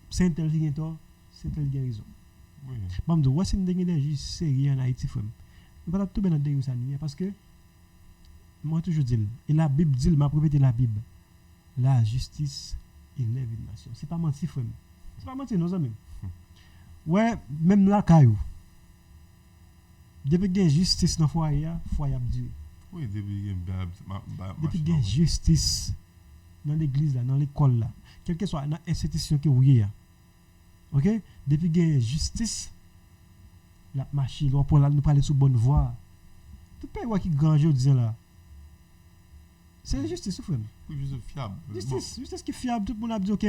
c'est un tel qui gagne tort c'est tel qui a raison oui bon de ouais c'est une des juges sérieux en Haïti frère on pas tout bien dans ça parce que moi toujours dis et la Bible dit m'a répété la Bible la justice élève une nation c'est pas mentir frère c'est pas mentir nos amis ouais même la caillou depuis qu'il y a justice dans le foyer a Dieu oui depuis qu'il y a justice dans l'église là dans l'école là quelle que soit l'institution que vous y a OK depuis qu'il y a justice la marche, nous parler sous bonne voie. Tout pays qui grand jeu disant là. C'est la justice, frère. Oui, juste fiable. Justice qui est fiable, tout le monde a dit OK.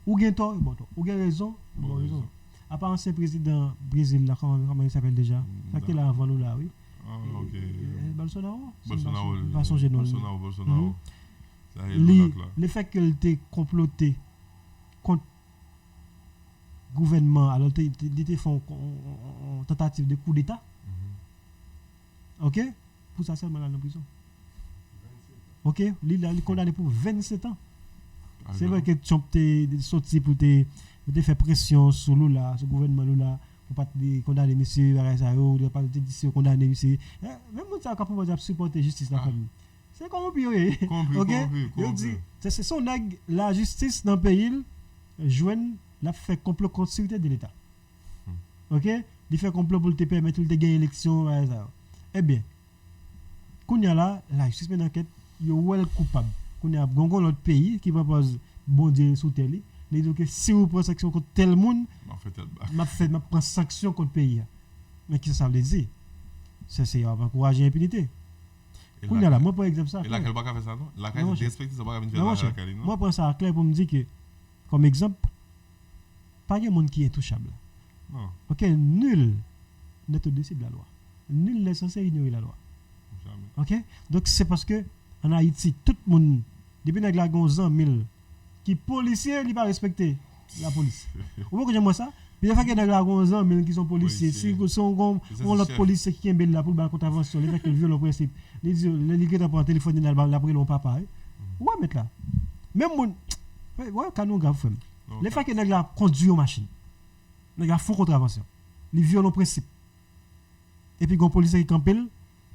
Ou gain tort, bon tort. Ou gain raison, bon raison. À part ancien président Brésil là, comment il s'appelle déjà? Ça qui est là avant nous là, oui. Ah, OK. Bolsonaro. Bolsonaro. Le fait qu'il était comploté contre gouvernement, alors il était fait une tentative de coup d'État. OK? Pour ça seulement là en prison. OK? Il est condamné pour 27 ans. C'est vrai que Trump est sorti pour te faire pression sur Lula, sur le gouvernement Lula, pour pas te condamner monsieur, ou de pas te condamner monsieur. Même ça capable de supporter justice la famille. C'est corrompu, oui. OK? C'est son la justice dans le pays joine la fait complot contre la sécurité de l'État. OK? Il fait complot pour te permettre de gagner l'élection. Eh bien, quand il y a là, la justice met enquête, il y a coupable. Quand il y a l'autre pays qui propose bon Dieu sous tel, il dit que si vous prenez sanction contre tel monde, je prends sanction contre le pays. Mais qu'est-ce que ça veut dire? C'est encourager l'impunité. Quand il y a là, moi par exemple ça. Et là, quel pas faire ça, non? La qualité de respecter, ça va pas faire ça. Moi, prends ça clair pour me dire que, comme exemple, pas de monde qui est intouchable. Non. OK, nul n'est au-dessus de la loi. Nul n'est censé ignorer la loi. OK? Donc c'est parce que en Haïti, tout le monde, depuis que la gon 100 000, qui policiers, il pas respecter la police. Vous voyez que j'aime ça? Puis il y a des gens qui 100 000 qui sont policiers. Si sont l'autre policier qui est là pour la contravention, les gens qui violent le principe, les gens qui prennent téléphone dans la pris l'on papa. Ouais, mettre là. Même mon ouais, canon grave femme. Les gens qui conduisent aux machines. Les gars font contravention. Ils violent le principe. Et puis, il y a un policier qui campe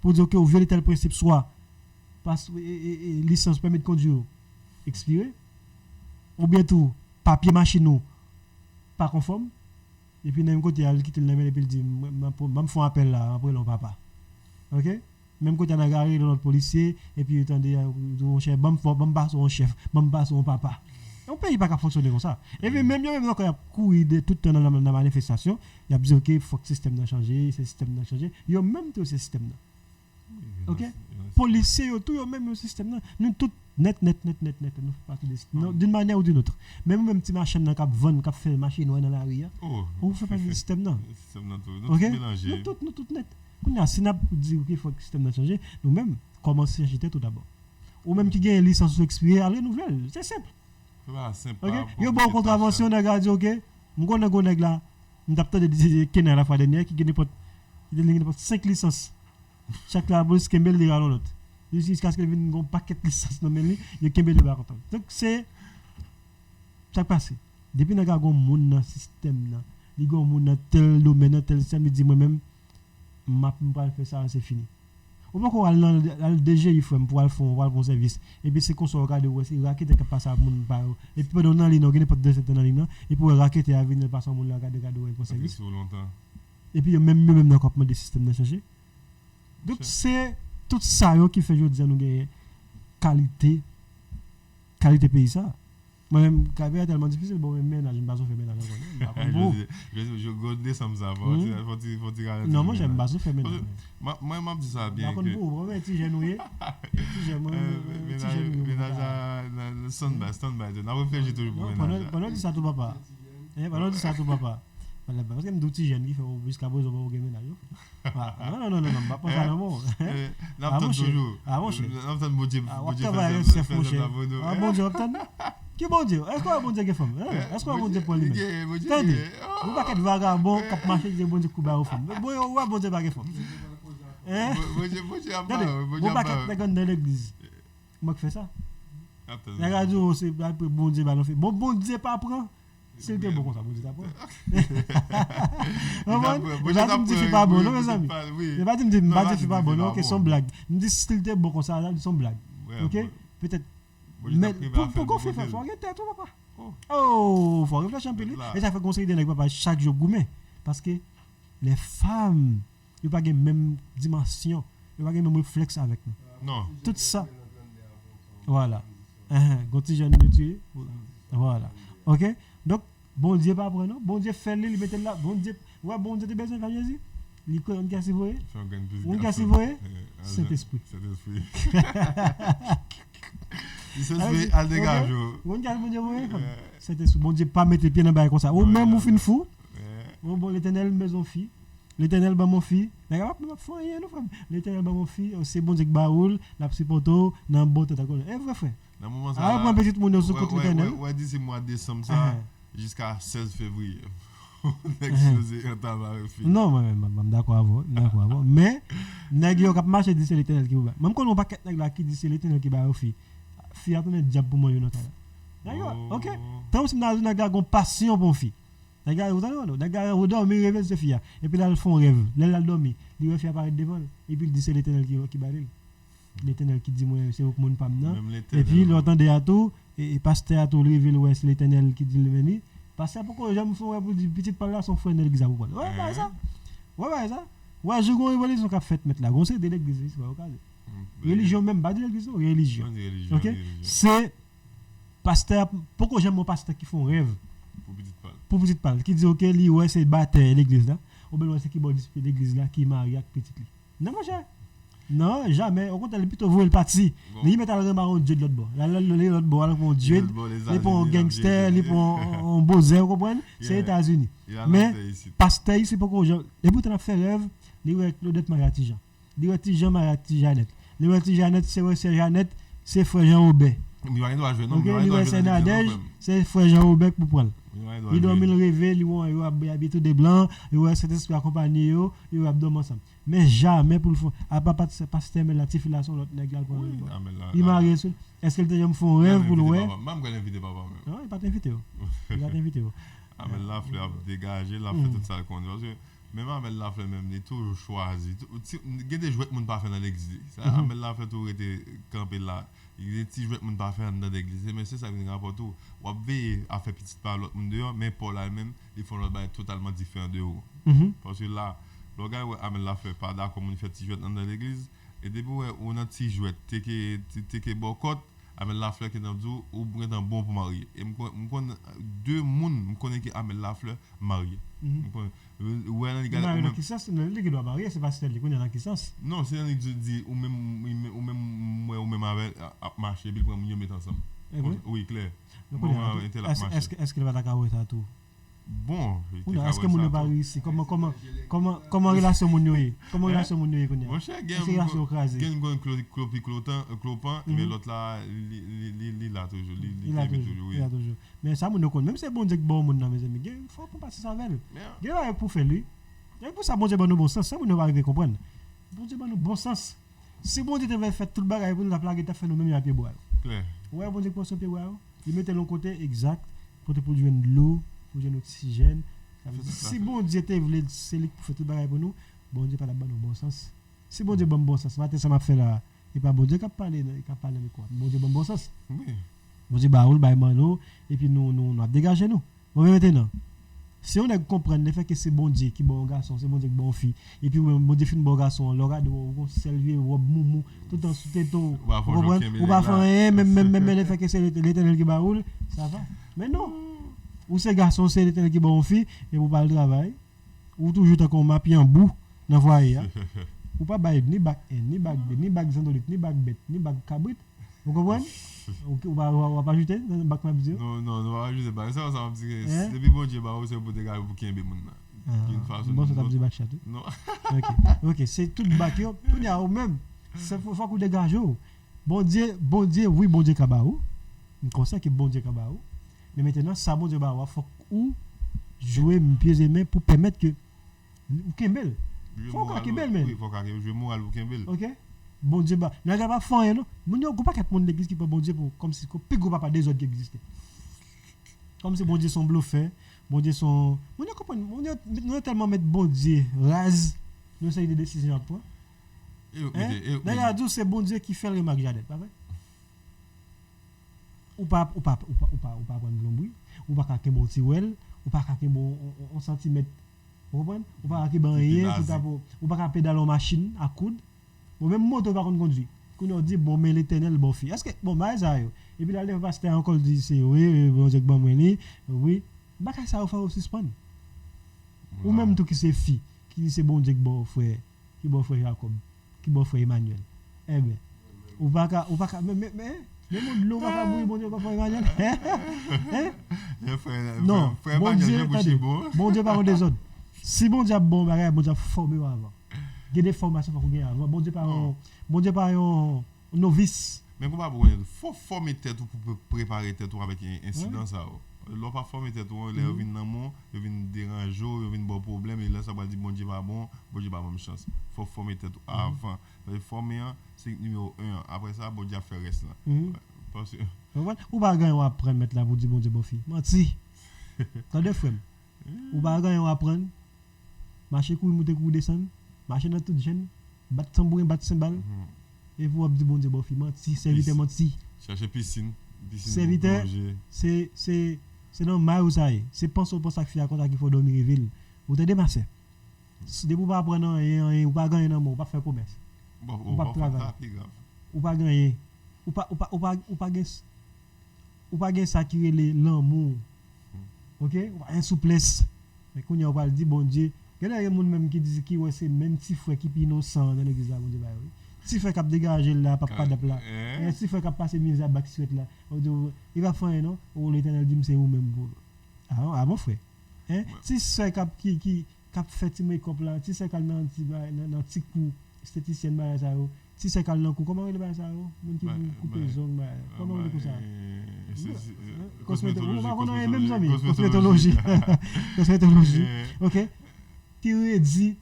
pour dire que vous violez tel principe, soit parce licence permet de conduire expiré, ou bien tout, papier machine pas conforme. Et puis, d'un côté, il quitte le numéro et puis il dit, je me fais un appel là, après le papa. OK? Même quand on a garé notre policier, et puis il dit, mon chef, je me passe mon chef, je me passe mon papa. On ne peut pas fonctionner comme ça. Et puis même quand il y a couru tout le temps dans la manifestation, il y a dit OK, il faut que le système a changé, ce système a changé. Il y a même tout ce système là. OK? Policiers, tout, il y a même ce système là. Nous tout net, nous faisons partie d'une manière ou d'une autre. Même petit machin qui vend, qui fait machine dans la rue, on fait partie du système là. OK? Nous tout net. Quand il y a un synapse pour dire qu'il faut que le système a changé, nous-mêmes, commencer à agiter tout d'abord. Ou même qui gagne une licence expirée, à renouveler. C'est simple. OK, il y a bon contravention dans la radio, OK. Je connais un gars là, je t'ai dit qu'il y a la fois dernière qui gagne 5 licences. Chaque la police qui est là l'autre. Jusqu'à ce qu'il vienne un paquet de licences dans le il y a de barre. Donc c'est ça passe. Depuis que un monde dans le système là, il y a un monde dans tel domaine, tel système, il dit moi-même je pas faire ça, c'est fini. Ou pas qu'on va dans le DG il faut pour aller faire un service et puis c'est qu'on se regarde ouais c'est raquette qui passe à monde par et puis pendant l'année on gagne pas de cette année et pour raquette à venir passer monde là regarder pour service et puis même dans comment des systèmes de changer. Donc c'est tout ça qui fait aujourd'hui nous gagner qualité pays ça. Moi-même, quand c'est tellement difficile, bon, ménage, je ne vais pas faire ménage. Je godais ça, non, moi, j'aime pas faire ménage. Moi, je dis ça bien. Ménage à stand-by. On réfléchit toujours pour ménage. Pendant ça, tout papa. Parce que je suis jeune qui fait jusqu'à besoin de ménage. Non, pas ça, non. N'attends toujours. Mon cher. N'attends, mon Dieu. Bon Dieu, qui bon Dieu? Est-ce qu'on a bon Dieu qui femme? Est-ce qu'on a bon Dieu pour lui? Attendez, vous pas qu'être vagabond, cap marcher de bon Dieu couper aux femmes. Bon Dieu pas qui femme. Vous pas qu'être dans l'église. Moi qui fais ça. La radio c'est bon Dieu ballon fait. Bon Dieu pas prend. C'est bon comme ça, bon Dieu t'apprend. Je vais me dire pas bon, non mes amis. Je vais me dire pas bon, non, que son blague. Me dit s'il était bon comme ça, là, son blague. OK? Peut-être. Mais pour qu'on fait, faut arrêter tout papa. Oh, faut réfléchir un peu. Et ça fait conseiller de papa chaque jour gourmet parce que les femmes, ils pas même dimension, ils pas même réflexe avec nous. Non. Tout ça. Voilà. Quand tu jeune tu voilà. OK? Donc bon Dieu pas prendre, bon Dieu fait il mettre là, bon Dieu Ouais, bon Dieu, t'es besoin de Jésus. Il on casse voyer. On On casse voyer. Saint-Esprit. Saint-Esprit, al dégage. On casse bon Dieu voyer. Saint-Esprit, bon Dieu, pas mettre pied dans bail comme ça. Ou même ou fin fou. Bon, l'Éternel maison fille. L'Éternel ba mon fille. D'accord, pas faire rien nous frère. L'Éternel ba mon fille, c'est bon Dieu que baoul, la psypoto dans bon tata kon. Vrai frère. Dans moment ça. Ah, prend petit monde sur côté l'Éternel. Ouais, d'ici mois décembre ça jusqu'à 16 février. Explosé en tabac fille. Non, moi d'accord avant, mais nèg yo k'ap marcher dit c'est l'Éternel qui va. Même quand on paquet nèg là qui dit c'est l'Éternel qui ba au fille. Fille a tourné diable pour moi yo dans cas. D'accord. OK. Tant si dans nèg là gon passion pour fille. Nèg vous allez nèg vous dormir rêver ce fille et puis là ils font rêve. Là dormir, il fille apparaître devant et puis il dit c'est l'Éternel qui ba lui. L'Éternel qui dit moi c'est au monde pas maintenant. Et puis l'entendez à tout et pasteur à tout révèle ouais c'est l'Éternel qui dit le venir. Parce que pourquoi j'aime faire pour dire petite parole là son frère dans l'église pour ouais bah ça. Ouais je gon révolution qu'a fait mettre là, conseil de l'église c'est pas occasion. Religion même pas de l'église, religion. OK? C'est pasteur pourquoi j'aime mon pasteur qui font rêve pour petite parole qui dit OK lui ouais c'est bataille l'église là. Ou bien c'est qui bon discipline l'église là qui marie avec petite lui. Non mon cher. Non, jamais. Au contraire, plutôt vous le parti. Mais il met à le Dieu de l'autre bord. Là, l'autre bord, là, Dieu, il pour un gangster, il pour un beau zéro, vous comprenez? C'est les États-Unis. Mais, pasteur, c'est pourquoi les boutons ont fait rêve, les Claudette Marati Jean. Les Jean Marati Jeannette. Les Jeannette, c'est Jeannette, c'est frère Jean Aubert. C'est Nadège, c'est frère Jean Aubert pour prendre. Il doit me rêver, il va habiter des blancs, il va cet esprit accompagné, il va dormir ensemble. Mais jamais pour le fond, à part pasteur mais la tifilation l'autre nèg là pour il marie seul. Est-ce que les gens font rêve pour le ouais? Même quand inviter papa même. Non, il pas t'inviter. Il va t'inviter. Amel la fleur dégager, la fait tout ça qu'on parce que même Amel la fleur même il toujours choisi. Il y a des jouets monde pas faire dans l'église. Amel la fleur tout était campé là. Il y a des petits jouets monde pas faire dans l'église mais c'est ça qui nous rapporte tout. On veille à faire petite part l'autre monde dehors mais pour là même ils font le bail totalement différent de eux. Parce que là le gars Amel la fleur pas d'accord on fait petit jouet dans l'église et depuis on a petit jouet t'es bocotte Amel la fleur qui dans dou ou dans bon pour marier et me connais deux monde me connais qui Amel la fleur marié. Ouais les gars dans qui sens le qui doit marier c'est pas celle qui connaît dans qui sens. Non, c'est un qui dit ou même avec marcher puis pour mieux mettre ensemble. Oui, clair. Est-ce qu'il va d'accord ça tout? Bon, est-ce que mon ne pas réussir comment relation mon yoé comment relation mon yoé connait mon cher gain clopin mais l'autre là il a toujours mais ça mon connait même c'est bon Dieu bon mon mes amis il faut pour passer ça avec il va pour faire lui et pour ça bon Dieu bon bon sens ça mon ne va arriver comprendre bon Dieu bon bon sens si bon Dieu devait faire tout le bagage pour nous la plague t'a fait nous même à pied bois clair ouais bon Dieu pour son pied bois il mettait l'autre côté exact pour te produire de l'eau pour jouer l'oxygène. Si bon Dieu te voulait c'est lui pour faire tout bagage pour nous, bon Dieu pas la bonne bon sens. Si bon Dieu bon sens, matin ça m'a fait là, et pas bon Dieu qui parler de quoi. Bon Dieu bon sens. Oui. Bon Dieu baoul ba mano et puis nous a dégagé nous. Bon maintenant. Si on a comprendre le fait que c'est bon Dieu qui bon garçon, c'est bon Dieu qui bon fille et puis bon Dieu fin bon garçon, le regarde on servir robe moumou tout en sous tête ou pas faire même le fait que c'est l'Éternel qui baoul, ça va. Mais non. Ou ces garçons c'est l'Éternel qui bon fille et vous pas le travail ou toujours tant qu'on m'a en bout dans foyer ou pas bail ni bac ni bac ni bac zandolite ni bac bête ni bac cabrit vous comprenez ou va pas ajouter dans bac m'a dire non va ajouter bac ça va dire depuis bon Dieu ba c'est pour dégager pour qu'il y ait monde bon ça t'a dit bac chat non OK c'est tout bac yo il y a même c'est faut qu'on dégage bon Dieu oui bon Dieu kabaou on constate que bon Dieu kabaou. Mais maintenant, ça bon Dieu bah faut ou jouer pieds et mains pour permettre que ou Kembel. Faut que Kembel mais. Oui, faut que je moral pour Kembel. OK. Bon Dieu bah, n'a pas faire non. Mon yo pas quatre monde l'église qui peut bon Dieu pour comme si plus gros pas des autres qui existaient. Comme si bon Dieu sont bluffés, bon Dieu sont mon yo comprendre, nous tellement mettre bon Dieu rase, nous c'est des décisions à prendre. D'ailleurs, c'est bon Dieu qui fait le remarque Jadet, pas vrai? Ou pas prendre l'ombri ou pas qu'un bon tiwel ou pas qu'un bon on centimètre vous comprenez ou pas qu'un rien ou pas qu'un pédale en machine à coude ou même moto pas qu'on conduit qu'on on dit bon mais l'Éternel bon fille est-ce que bon bah ça yo et puis là le pasteur encore dit c'est oui bon Dieu bon moi oui bah ça va faire suspendre Ou même tout qui c'est fille, qui c'est bon Dieu qui bon frère Jacob, qui bon frère Emmanuel. Eh bien, ou pas mais le monde pas bouillir bon Dieu pas frère Emmanuel. Non, bon Dieu bon Dieu pas des autres. Si bon Dieu bon bagage, bon Dieu formé avant. Il y a des formations pour gagner avant. Bon Dieu pas un novice. Mais comment il faut former tête pour préparer tête avec un incident ça. L'on pas former tête on les vinn dans mon, ils viennent déranger, ils viennent bon problème et là ça va dire bon Dieu pas bon bonne chance. Faut former tête avant. Former c'est numéro 1. Après ça bon Dieu faire reste là. Parce que ou pas gagner on apprendre mettre là pour dire bon Dieu bon fille. Menti. T'as frère. Ou pas gagner on apprendre marcher couille monter couille descendre, marcher dans toute jeune, battre tambourin, battre cymbale. Et vous avez dit bon Dieu bon fille, menti, serviteur menti. Chercher piscine serviteur c'est non mal ça y. C'est pense pour ça qu'il faut dormir ville. Ou te démasser. De pour pas prendre rien ou pas gagner non pas faire commerce. Ou pas travailler. Ou pas gagner. Ou pas gagner ça qui est l'amour. OK? Ou pas insouplesse. Mais quand on va dire bon Dieu, il y a des gens même qui disent que c'est même petit frère qui est innocent dans l'église là bon Dieu. Si frère cap dégager là papa de là. Si frère cap passer misère bac suite là. Il va faire non ou l'Éternel dit c'est vous même pour. Ah mon frère. Hein? Si frère cap qui cap fait ti make-up là, si c'est cal dans petit coup esthéticienne ba ça. Si c'est cal dans coup comment il va ça mon qui couper zone comment on dit ça? Cosmétologie. Cosmétologie. OK? Qui dit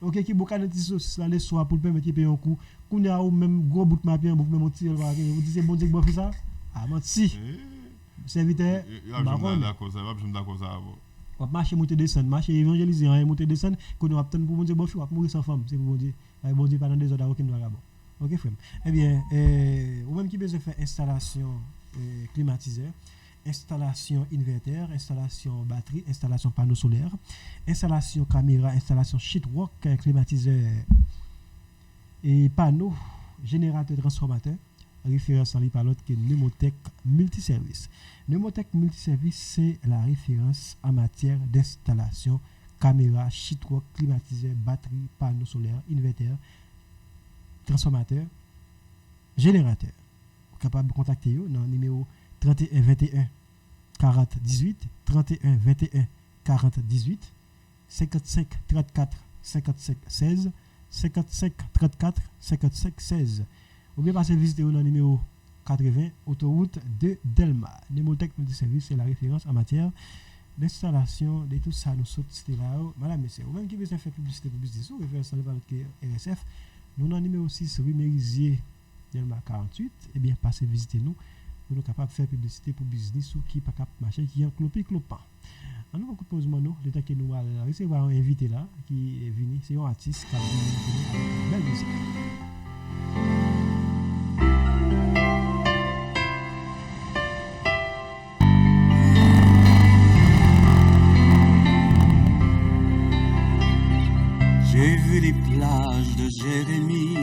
OK qui boka de sauce là les soir pour permettre payer un coup qu'on a ou même gros bout de papier un bout même tirer vous dites bon Dieu bon fait ça ah menti serviteur d'accord ça on marcher monter descendre marcher évangéliser monter descendre qu'on on attend pour bon Dieu bon fait on mourir sans femme c'est pour bon Dieu bon Dieu pas dans des autres aucun vagabond OK frère eh bien ou même qui besoin faire installation climatiseur, installation inverter, installation batterie, installation panneau solaire, installation caméra, installation sheetrock, climatiseur et panneau, générateur transformateur, référence en l'autre que Pneumotech Multiservice. Pneumotech Multiservice, c'est la référence en matière d'installation caméra, sheetrock, climatiseur, batterie, panneau solaire, inverter, transformateur, générateur. Capable de contacter dans le numéro 31 21 40 18 31 21 40 18 55 34 55 16 55 34 55 16 ou bien passer visiter dans le numéro 80 autoroute de Delma. Pneumotech Multiservice c'est la référence en matière d'installation de tout ça nous saute c'était là madame monsieur ou même qui veut faire publicité pour business ou référence à RSF nous dans le numéro 6 rue Mérisier Delma 48 et bien passez visiter nous pour nous capable faire publicité pour business ou qui pas capable marcher qui en clopin. On nous propose nous l'état que nous allons recevoir un invité là qui est venu c'est un artiste qui a une belle musique. J'ai vu les plages de Jérémie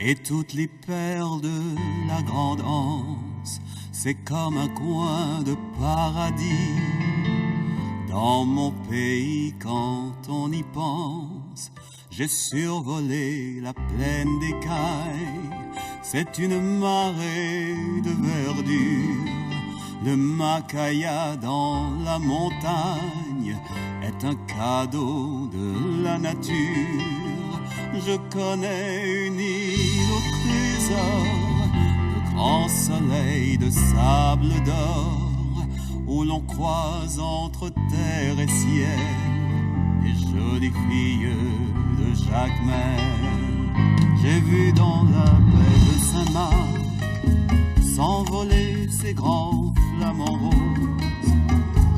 et toutes les perles de la grande Anse, c'est comme un coin de paradis. Dans mon pays, quand on y pense, j'ai survolé la plaine d'écailles. C'est une marée de verdure. Le Macaya dans la montagne est un cadeau de la nature. Je connais une île au trésor, de grands soleils de sable d'or, où l'on croise entre terre et ciel les jolies filles de Jacmel. J'ai vu dans la baie de Saint-Marc s'envoler ces grands flamants roses.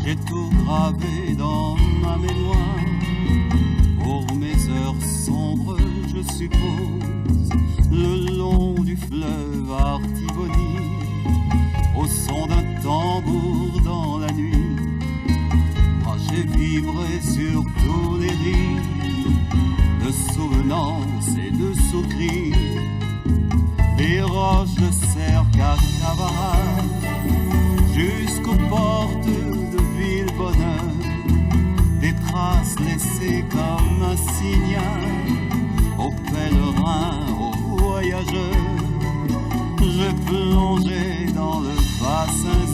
J'ai tout gravé dans ma mémoire pour mes heures sombres, je suppose, le long du fleuve Artibonite, au son d'un tambour dans la nuit. Moi j'ai vibré sur tous les rives de souvenance et de soucris, des roches de cercle à Cavaral jusqu'aux portes de Villebonheur. laissé comme un signal aux pèlerins, aux voyageurs. J'ai plongé dans le bassin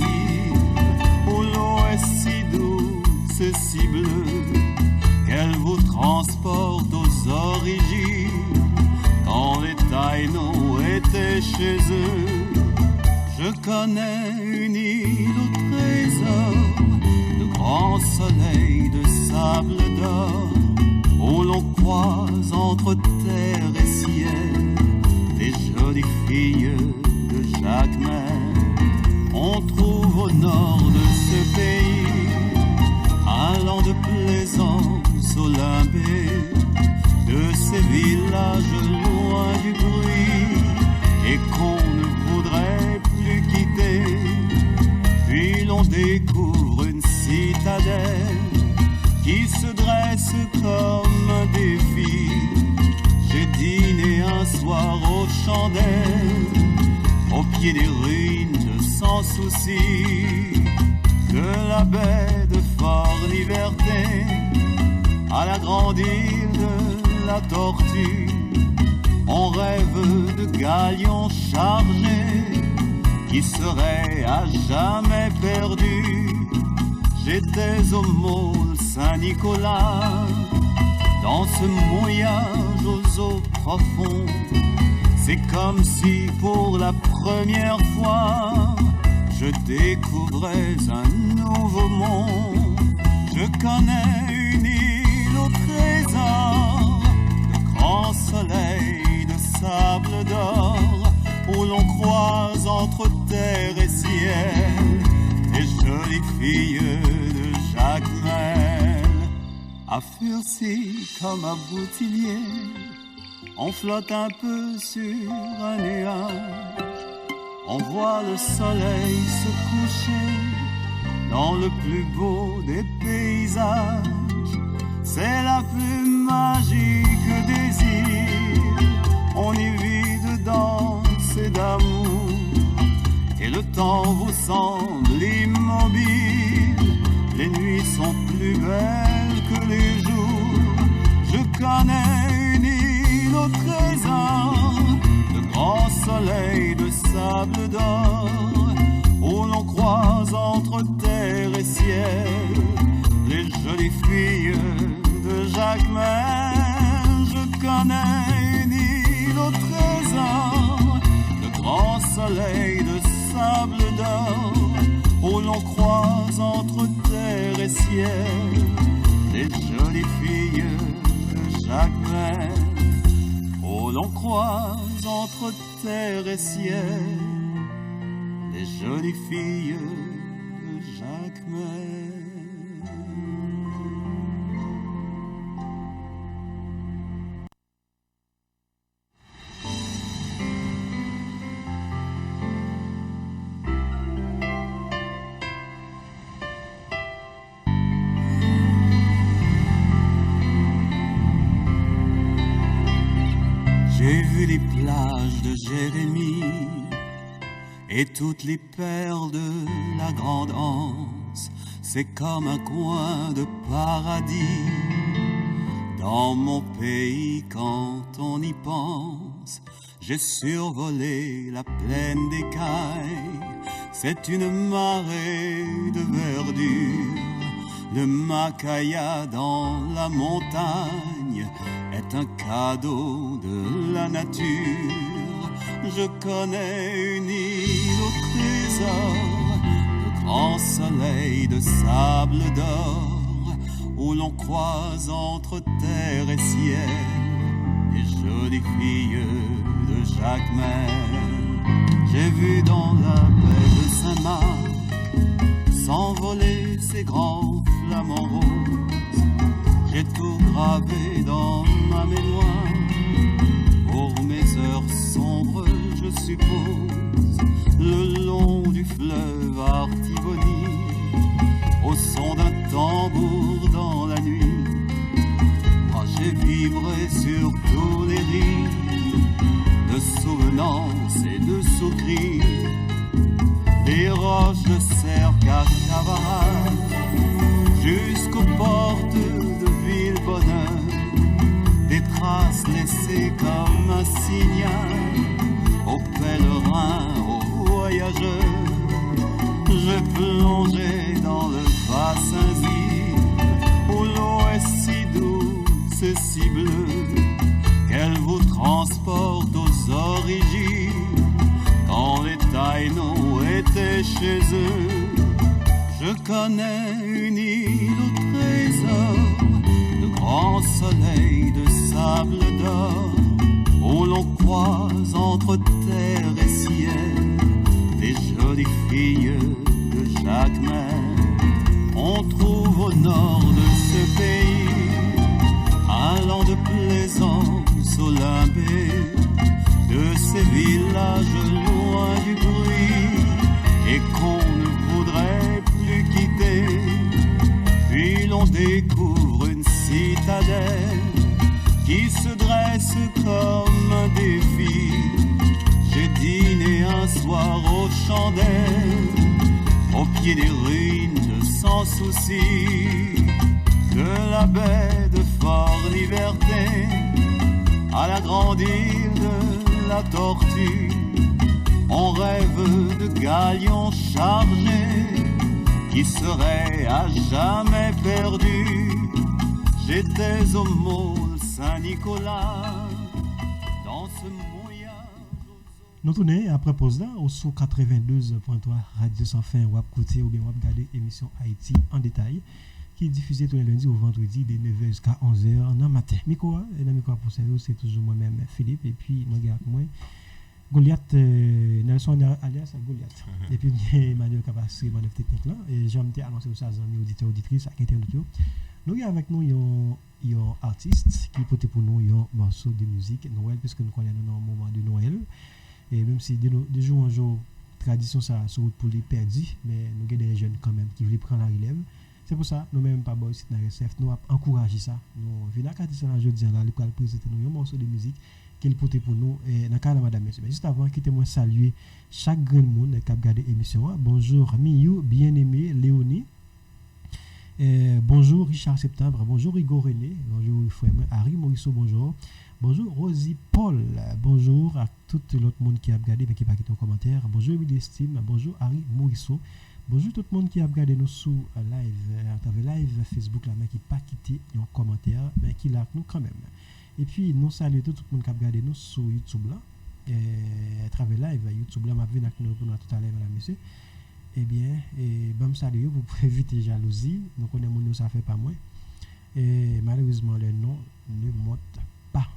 où l'eau est si douce et si bleue qu'elle vous transporte aux origines. Quand les Taïnos étaient chez eux, je connais une île au trésor, de grands soleils, de sable d'or, où l'on croise entre terre et ciel des jolies filles de Jacmel. On trouve au nord de ce pays, allant de Plaisance au Limbé, de ces villages loin du bruit et qu'on ne voudrait plus quitter. Puis l'on découvre une citadelle qui se dresse comme un défi. J'ai dîné un soir aux chandelles, au pied des ruines sans souci, de la baie de Fort-Liberté à la grande île de la Tortue. On rêve de galions chargés qui seraient à jamais perdus. J'étais au môle Saint-Nicolas, dans ce mouillage aux eaux profondes. C'est comme si pour la première fois je découvrais un nouveau monde. Je connais une île au trésor, de grands soleils, de sable d'or, où l'on croise entre terre et ciel les jolies filles de Jacmel. À Furcy comme à Boutillier, on flotte un peu sur un nuage. On voit le soleil se coucher dans le plus beau des paysages. C'est la plus magique des îles. On y vit de danse et d'amour, et le temps vous semble immobile. Les nuits sont plus belles que les jours. Je connais une île au trésor, de grands soleils, de sable d'or, où l'on croise entre terre et ciel les jolies filles de Jacmel. Je connais une île au trésor, de grands soleils, de sable d'or, où l'on croise entre terre et ciel les jolies filles de Jacmel. Où l'on croise entre terre et ciel les jolies filles de Jacmel. J'ai vu les plages de Jérémie et toutes les perles de la Grande Anse. C'est comme un coin de paradis dans mon pays quand on y pense. J'ai survolé la plaine d'Écailles, c'est une marée de verdure. Le Macaya dans la montagne est un cadeau de la nature. Je connais une île au trésor, de grands soleils, de sable d'or, où l'on croise entre terre et ciel les jolies filles de Jacmel. J'ai vu dans la baie de Saint-Marc s'envoler ces grands flamants roses. J'ai tout gravé dans ma mémoire pour mes heures sombres, je suppose, le long du fleuve Artibonite, au son d'un tambour dans la nuit. Moi j'ai vibré sur tous les rives de souvenance et de sourires, des roches de Cercle à Cavaral jusqu'aux portes de ville chez eux. Je connais une île au trésor, de grands soleils, de sable d'or, où l'on croise entre terre et ciel les jolies filles de chaque mer. On trouve au nord de ce pays un land de plaisance Olympée, de ces villages loin du bruit et qu'on ne voudrait plus quitter. Puis l'on découvre une citadelle qui se dresse comme un défi. J'ai dîné un soir aux chandelles, au pied des ruines sans souci, de la baie de Fort-Liberté à la grande île de la Tortue. On rêve de galions chargés qui seraient à jamais perdus. J'étais au môle Saint-Nicolas dans ce mouillage. Nous tournons après pause là au sous 92.3 Radio Sans Fin ou écouter ou bien regarder l'émission Haïti en détail qui est diffusée tous les lundis au vendredi de 9h jusqu'à 11h dans matin. Miko et dans micro pour servir c'est toujours moi-même Philippe et puis moi avec moi Goliath Nelson alias Goliath et puis Emmanuel Cabassé manœuvre technique là et j'aime annoncer aux amis auditeurs auditrices à internautes. Nous avons avec nous un artiste qui porte pour nous un morceau de musique Noël puisque nous connaissons dans le moment de Noël et même si de jour en jour tradition ça sur route pour les perdus mais nous avons des jeunes quand même qui veulent prendre la relève. C'est pour ça nous même pas boy site dans RCF nous encourager ça. Nous venons à Catissa aujourd'hui là il va présenter nous un morceau de musique qu'il porte pour nous et dans cas madame monsieur. Mais juste avant quittez-moi saluer chaque grand monde qui a regardé l'émission. Bonjour Miou, bien-aimé Léonie. Bonjour Richard Septembre, bonjour Igor René, bonjour frère Harry Morisseau, bonjour. Bonjour Rosie Paul, bonjour à tout l'autre monde qui a regardé mais qui n'a pas quitté un commentaire. Bonjour Emile Estime, bonjour Harry Morisseau. Bonjour tout le monde qui a regardé nous sous live, à travers live Facebook là, mais qui n'a pas quitté un commentaire, mais qui l'a nous quand même. Et puis nous saluons tout le monde qui a regardé nous sur YouTube là, à travers live YouTube là, m'a vu avec nous pour nous tout à l'heure, madame, monsieur. Eh bien, bon salut, vous pouvez éviter jalousie, nous connaissons nous, ça fait pas moins. Et malheureusement, le nom ne monte pas.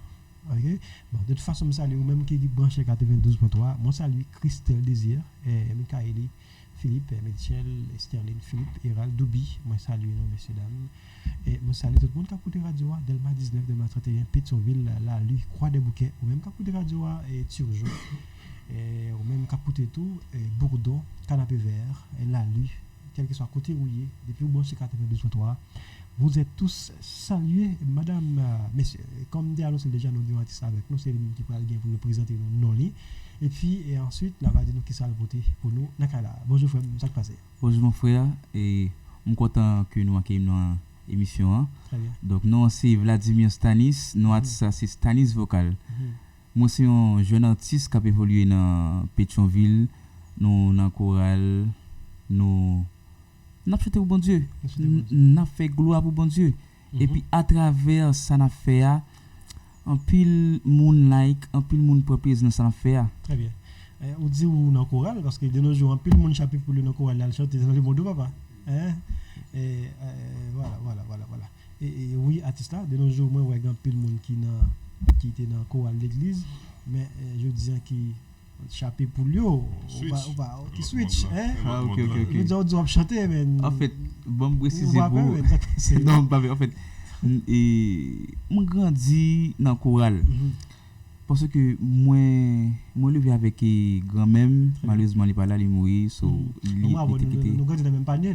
Okay? Bon, de toute façon, je salue même qui branche 92.3, moi salue Christelle Désir, Michaeli, Philippe, Michel, Sterling, Philippe, Hérald, Doubi, moi salue nous, messieurs, dames. Et moi salue tout le monde qui a écouté Radio Delma 19, Delma 31, Pétionville, La Lue, Croix des Bouquets, ou même qui a écouté Radio et Turgeon. Ou même capoter tout Bourdon, Canapé Vert, La Lue, quel que soit côté rouillé, depuis bon c'est 92.3. Vous êtes tous salués, madame, messieurs. Comme dit c'est déjà nos artistes avec nous, c'est lui qui pourra bien pour nous présenter nos noms. Et puis ensuite, la va dire nous qui ça voter pour nous. Nakala. Bonjour frère, ça se passe. Bonjour mon frère et je suis content que nous accueillions dans l'émission. Très bien. Donc nous c'est Vladimir Stanis, nous ça c'est Stanis Vocal. Moi, c'est un jeune artiste qui a évolué dans Pétionville, nous dans chorale, nous avons chanté pour bon Dieu, nous avons fait gloire pour bon Dieu. Et puis à travers ça, nous avons fait un pile monde like, un pile monde propose dans ça, nous avons fait. Très bien. On dit ou dans chorale parce que de nos jours, un pile monde chapitre pour le dans chorale, là, chanter dans le monde, papa. Et voilà. Et oui, artiste là, de nos jours, moi, ouais, un pile monde qui était dans le chorale de l'église, mais je disais qui chapé pour lui, qui switch, hein? Ah, ok. Je dois chanter, mais. En fait, bon, préciser pour. Non, pas en fait. Et moi grandi dans le chorale. Parce que moi levé avec grand-mère, malheureusement il n'est pas là, il est mort, nous grandis dans même panier,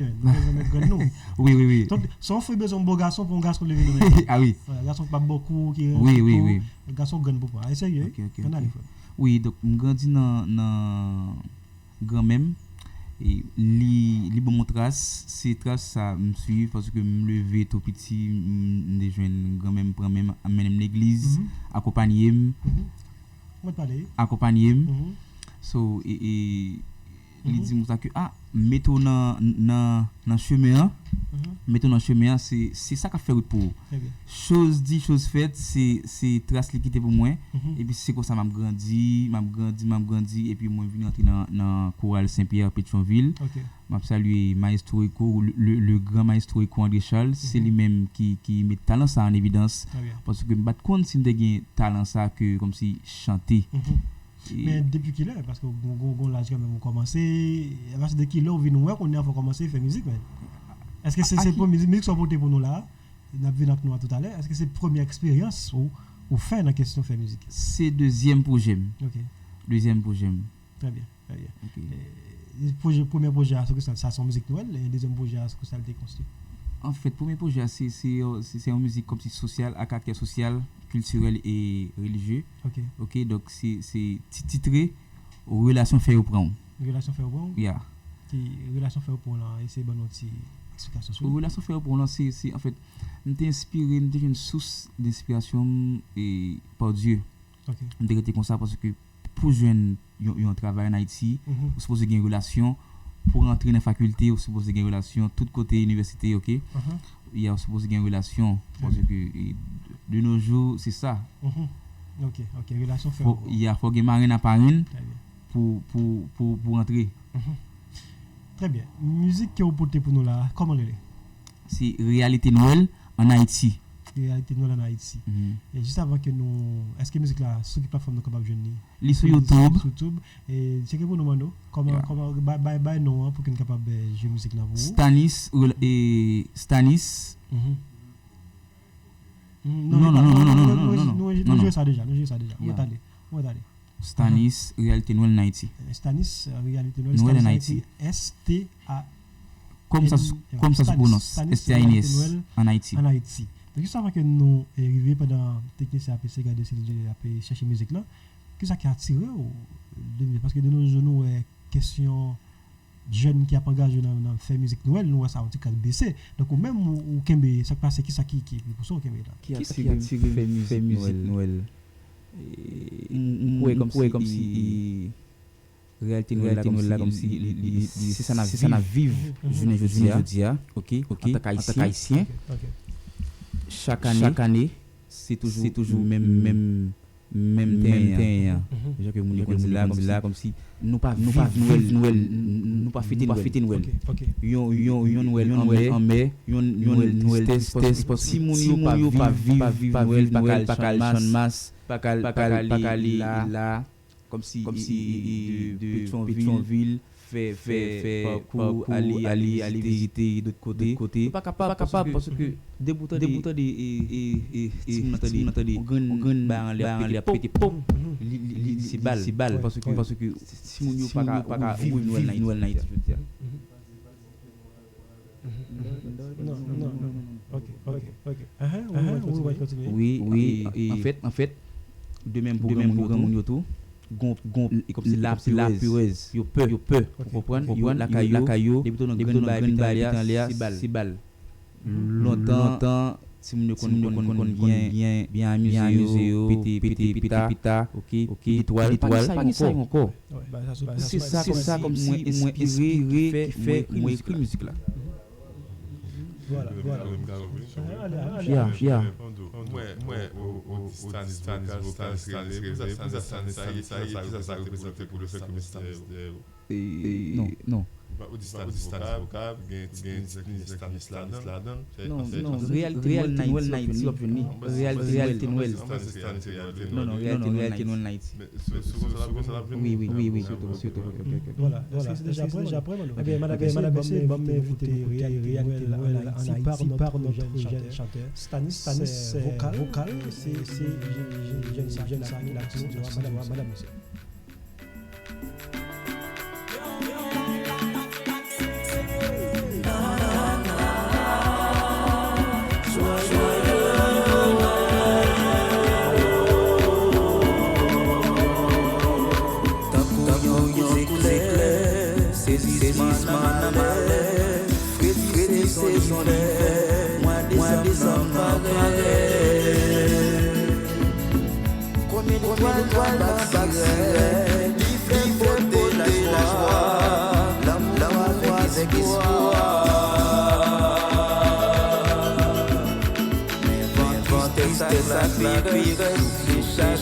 nous. Oui. Donc son frère besoin bon garçon pour un garçon lever nous. Ah oui. Garçon pas beaucoup qui Oui. Garçon grand pour pas. Essayez. Oui, donc je grandis dans grand-mère et li bon trace, ces traces ça me suit parce que me lever tout petit, des jeunes grand-mère prend même amène l'église, accompagner so et il dit moi que mettons dans chemin mettons dans le chemin, c'est ça qui a fait route pour. Très bien. Chose dit, chose faite, c'est trace liquidité pour moi. Mhm. Et puis c'est comme ça m'a grandi, et puis moi venu entrer dans chorale Saint-Pierre Pétionville. OK. M'a salué maestro Eco, le grand maestro Eco André Charles, c'est lui-même qui met talent ça en évidence Très bien. parce que me compte si me gagne talent ça que comme si chanter. Mhm. Mais depuis qu'il est, parce que on l'âge quand même commencé, parce que dès qu'il est, on vient nous voir qu'on est à commencer à faire musique. Mais est-ce que c'est cette première musique qui sont portée pour nous là? On a vu avec nous tout à l'heure. Est-ce que c'est la première expérience ou fait dans la question de faire musique? C'est deuxième projet. OK. Deuxième projet. Très bien, très bien. OK. Le premier projet, ça son musique Noël, et le deuxième projet, ce que ça a été construit. En fait, premier projet, c'est une musique comme si sociale, à caractère social, culturel et religieux. OK. OK, donc c'est titré aux relations fait au prendre. Relation fait au bon. Yeah. Relation fait au bon là, et c'est bonne petite explication sur Aux relations fait au prendre, c'est en fait, nous t'es inspiré, nous t'es une source d'inspiration et par Dieu. OK. Nous t'es comme ça parce que pour jeunes, ils ont travaillé en Haïti, vous supposez avoir une relation pour entrer dans la faculté, vous supposez avoir une relation tout côté université, OK? Il y a supposé avoir une relation parce que de nos jours, c'est ça. OK, relation fait au bon. Il y a faut que marine à parine Très bien. pour entrer. Très bien. Musique qui est portée pour nous là, comment elle est? C'est Réalité Noël en Haïti. Réalité Noël en Haïti. Et juste avant que nous, est-ce que musique là, sur quelle plateforme nous capable de joindre? Li sur YouTube. Sur YouTube. Et c'est que pour nous mano, comment bye non pour qu'on capable de jouer musique là pour. Stanis. Non. Nous jouons ça déjà. On va aller. Stanis Réalité Noël en Haïti. Stanis Réalité Noël en Haïti. S-T-A. Comme ça se prononce. S-T-A-N-I-S en Haïti. En Haïti. Donc juste avant que nous arrivions pendant technicien APC qui a décidé de chercher musique là, qu'est-ce qui a attiré parce que de nos jours nous question jeunes qui a engagé dans faire musique Noël, nous ça un petit cas baissé. Donc ou même ou Kembe ça passe qui pour ça Kembe là. Qui a attiré faire musique Noël. Comme si Réalité Noël là comme si c'est ça n'a vivre je dis OK en tant qu'haïtien. Chaque année c'est toujours même temps déjà que mon là comme si nous pas Noël nous pas fêter Noël. Yon Noël en mai yon Noël test si mon yo pas vivre Noël pas cal masse pas cal là comme si de Pétionville fait parcours aller visiter d'autre côté pas capable parce que débutant et on ba en l'air pété pop c'est balle parce que si mon yo pas vivre Noël night je veux dire non. OK. On va continuer. Oui, en fait de même pour mon yoto gon comme si la pureuse yo peur vous comprendre la caillou depuis ton grande balle longtemps si mon kon bien amusé pita OK étoile pas ça encore c'est ça comme moi inspiré fait moi écrit musique là. Voilà. Yeah. Moi, au Stanis vocal, ça représente pour le fait que non. Au Stanis vocal, Stanis là-dedans. Non, Réalité Noël. Non, Réalité Noël night. Oui, surtout. Voilà. J'apprends. Madame Bessé, va m'inviter Réalité Noël en Haïti par notre jeune chanteur. Stanis vocal, c'est jeune ça qui l'a Madame Bessé.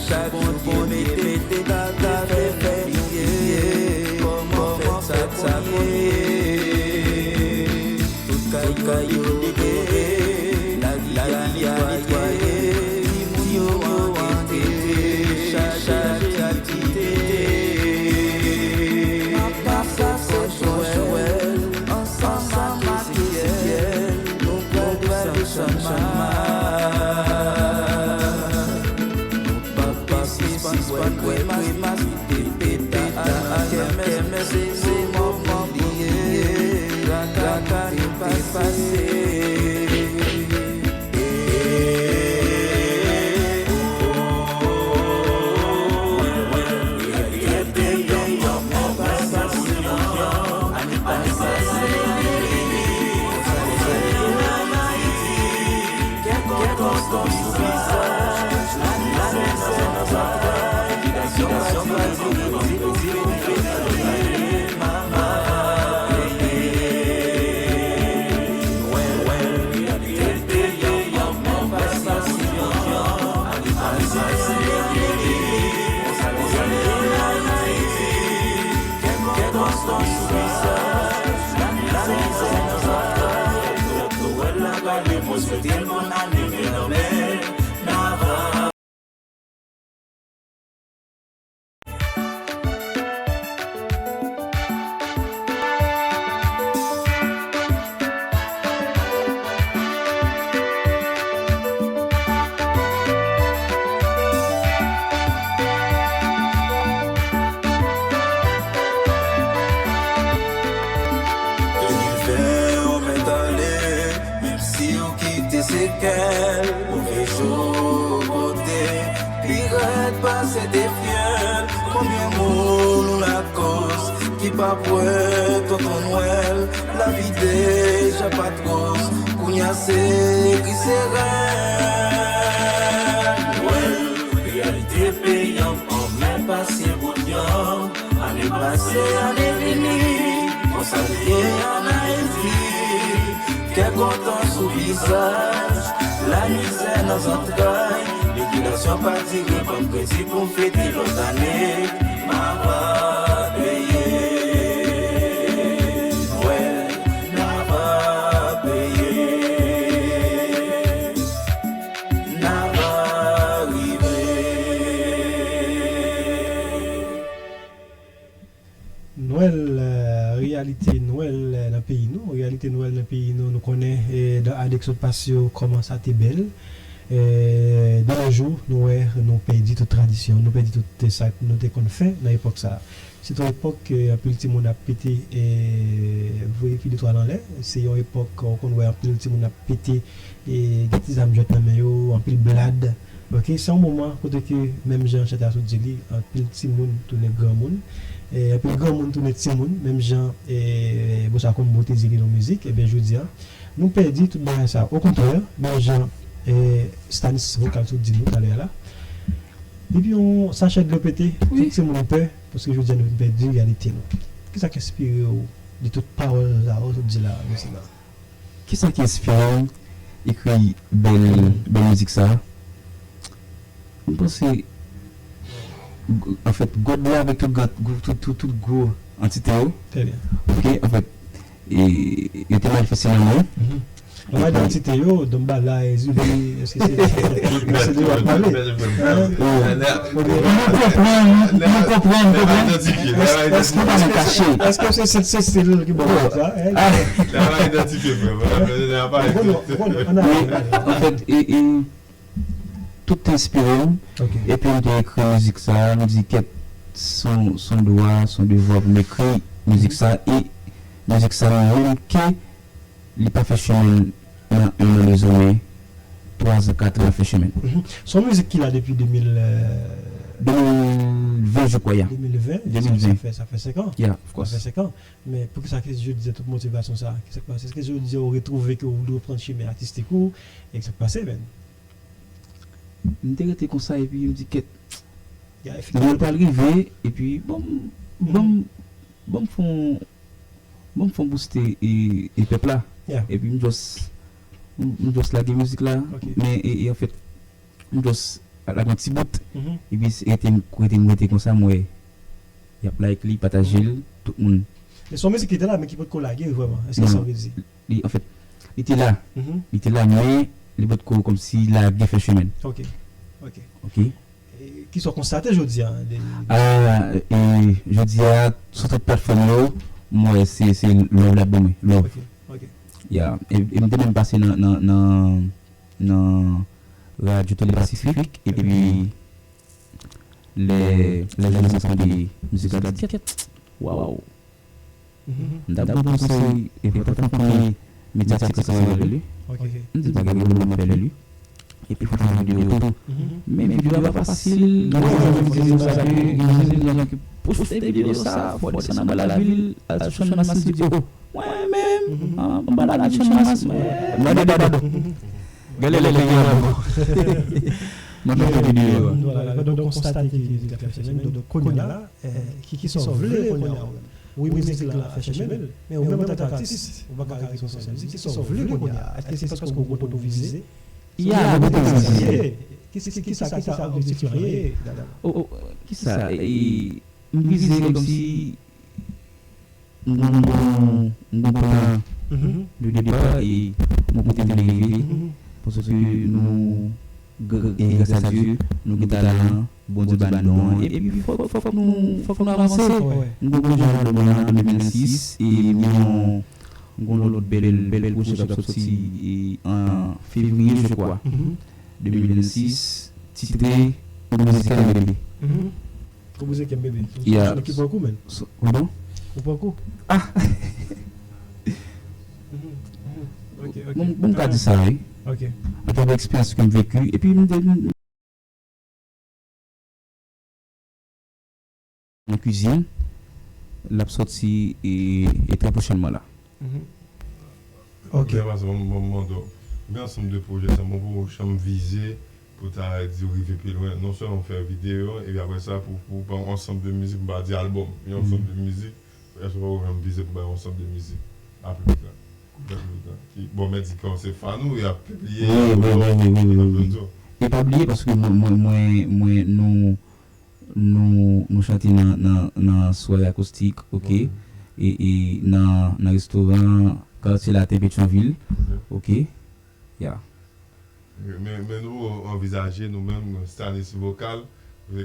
chaque bon mettez ta fait comment faire ça tout caillou décoré la vie a nettoyé Dio enquêté chaque activité ça c'est Joël ensemble ciel nous doit changement la vie déjà pas trop, Kounia c'est qui réalité payante, on met passé bouillon, année passée, année venue, on s'allie en Haïti, quel content sous visage, la misère dans entrailles, liquidation pas tirée comme précis pour fêter l'autre année, ma va payer. Réalité Noël dans le pays nous, réalité Noël dans le pays nous connaît dans Adex Patio comment ça t'est belle. Dans le jour nous perdu toute tradition, nous perdu tout ça nous t'es qu'on fait dans l'époque ça. C'est une époque un petit monde a pété et voyez puis l'étoile dans l'air, c'est une époque qu'on voit un petit monde a pété et des petits amis dans main yo, un pile blade. OK, c'est un moment côté que même Jean Chata sou dit un petit monde tourner grand monde. Et puis grand monde tourner petit monde même gens et bon ça comme beauté zili dans musique et bien je dis nous perdu tout bien ça au contraire même gens et Stanis vocal tout dit nous tout à l'heure là et puis on s'achète de péter tout c'est mon peur parce que je dis nous perdu réalité nous qui ça qui inspire de toute parole là tout dit là aussi là qui ça qui inspire écrit belle musique ça je pense en fait God là avec tout gros entité très bien OK en fait et il était manifesté dans le monde on va identité yo domba là est-ce que c'est de quoi parler est-ce que c'est cette cellule qui bon ça on va identifier en fait et tout inspiré et puis on a écrit musique ça musique son droit son devoir pour écrire musique ça et musique ça même que il pas fait chemin dans un résumé 3 ou 4 ans fait chemin son musique qu'il a depuis 2020 je crois 2020 ça fait 5 ans yeah of course ça fait 5 ans mais pour que ça que je disais toute motivation ça qu'est-ce qui passe est-ce que je disais on retrouver que vous voulez prendre chemin artistique ou et que ça passé ben m'était resté comme ça et puis il me dit que il pas arriver et puis bon font booster et peuple là et puis me juste la musique là mais et en fait Just la un petit bout et puis était comme ça moi y a like li partager tout le monde. Mais son musique qui était là mais qui peut collaguer vraiment. Est-ce que ça veut dire? En fait, il était là. Il était là mais il peut comme si la guerre fait chemin. OK. Et qui sont constatés aujourd'hui et je dis à sur cette plateforme là moi c'est l'album Love. OK. Yeah, et me même passé dans Radio Télé Pacifique et puis les émissions de musique waouh. D'abord conseil et pourtant premier médiatique ça va lui. OK. On dit pas que le m'appelle lui. Et puis faut faire une vidéo. Mais vidéo pas facile. Pour faire des vidéos ça, faut descendre dans la ville, à changer ma studio. Ouais même, on va la changer ma studio. Galère les gars. Moi je fais vidéo. Voilà, donc constater que la fashion donc Konya qui sont vrais Konya. Oui, musique la fashion mais au même temps artiste, on va carrément son musique qui sont vrais Konya. Est-ce que c'est parce qu'on peut viser? Il y a qu'est-ce qui ça objectif rien? Oh, qui ça et viser comme si non de départ et mon côté de parce que nous grâce à Dieu nous qui talent bon Dieu non et puis faut nous avancer nous en 2026 et nous l'autre belle projet qui sorti en février je crois 2026 titré musical bébé. Comme vous êtes un bébé. Il y a qui beaucoup même. Pardon? Beaucoup. Ah. OK. Bon cas de ça oui. OK. Avec l'expérience que j'ai vécue et puis en cuisine la sortie est très prochainement là. OK. Mais ensemble de projets ça mon chambre visée pour arriver plus loin, non seulement faire vidéo et puis après ça pour ensemble de musique pour dire album, mais ensemble de musique, je vais vraiment viser pour ensemble de musique après ça. Bon mais dit quand c'est Fanou il a publié oui. Et pas oublier parce que moi nous chantons dans soirée acoustique, OK, et dans restaurant quartier la Pétionville, OK. Yeah. Mais nous envisager nous-mêmes Stanis vocal,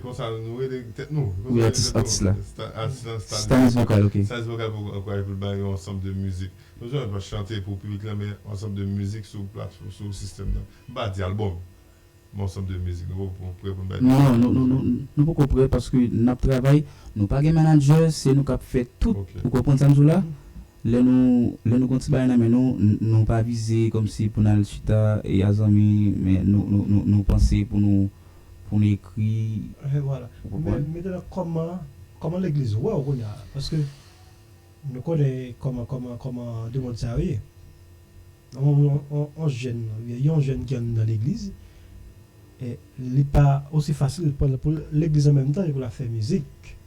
comme ça nous tête nous. Oui, artiste là. Stanis vocal, OK. Stanis vocal pour encourager le ensemble de musique. Nous on va chanter pour le public là mais ensemble de musique sur plateforme sur le système là. Pas d'album. Mon ensemble de musique nous pour nous pas comprendre parce que notre travail nous pas de manager, c'est nous qui fait tout pour comprendre ça là. Là nous continuons mais nous pas viser comme si pour nous chita et azami mais nous penser pour nous écrire voilà. Mais comment l'église ouais parce que nous connaissons comment demander ça oui. On jeune, il y a un jeune qui est dans l'église et il n'est pas aussi facile pour l'église en même temps pour la faire musique.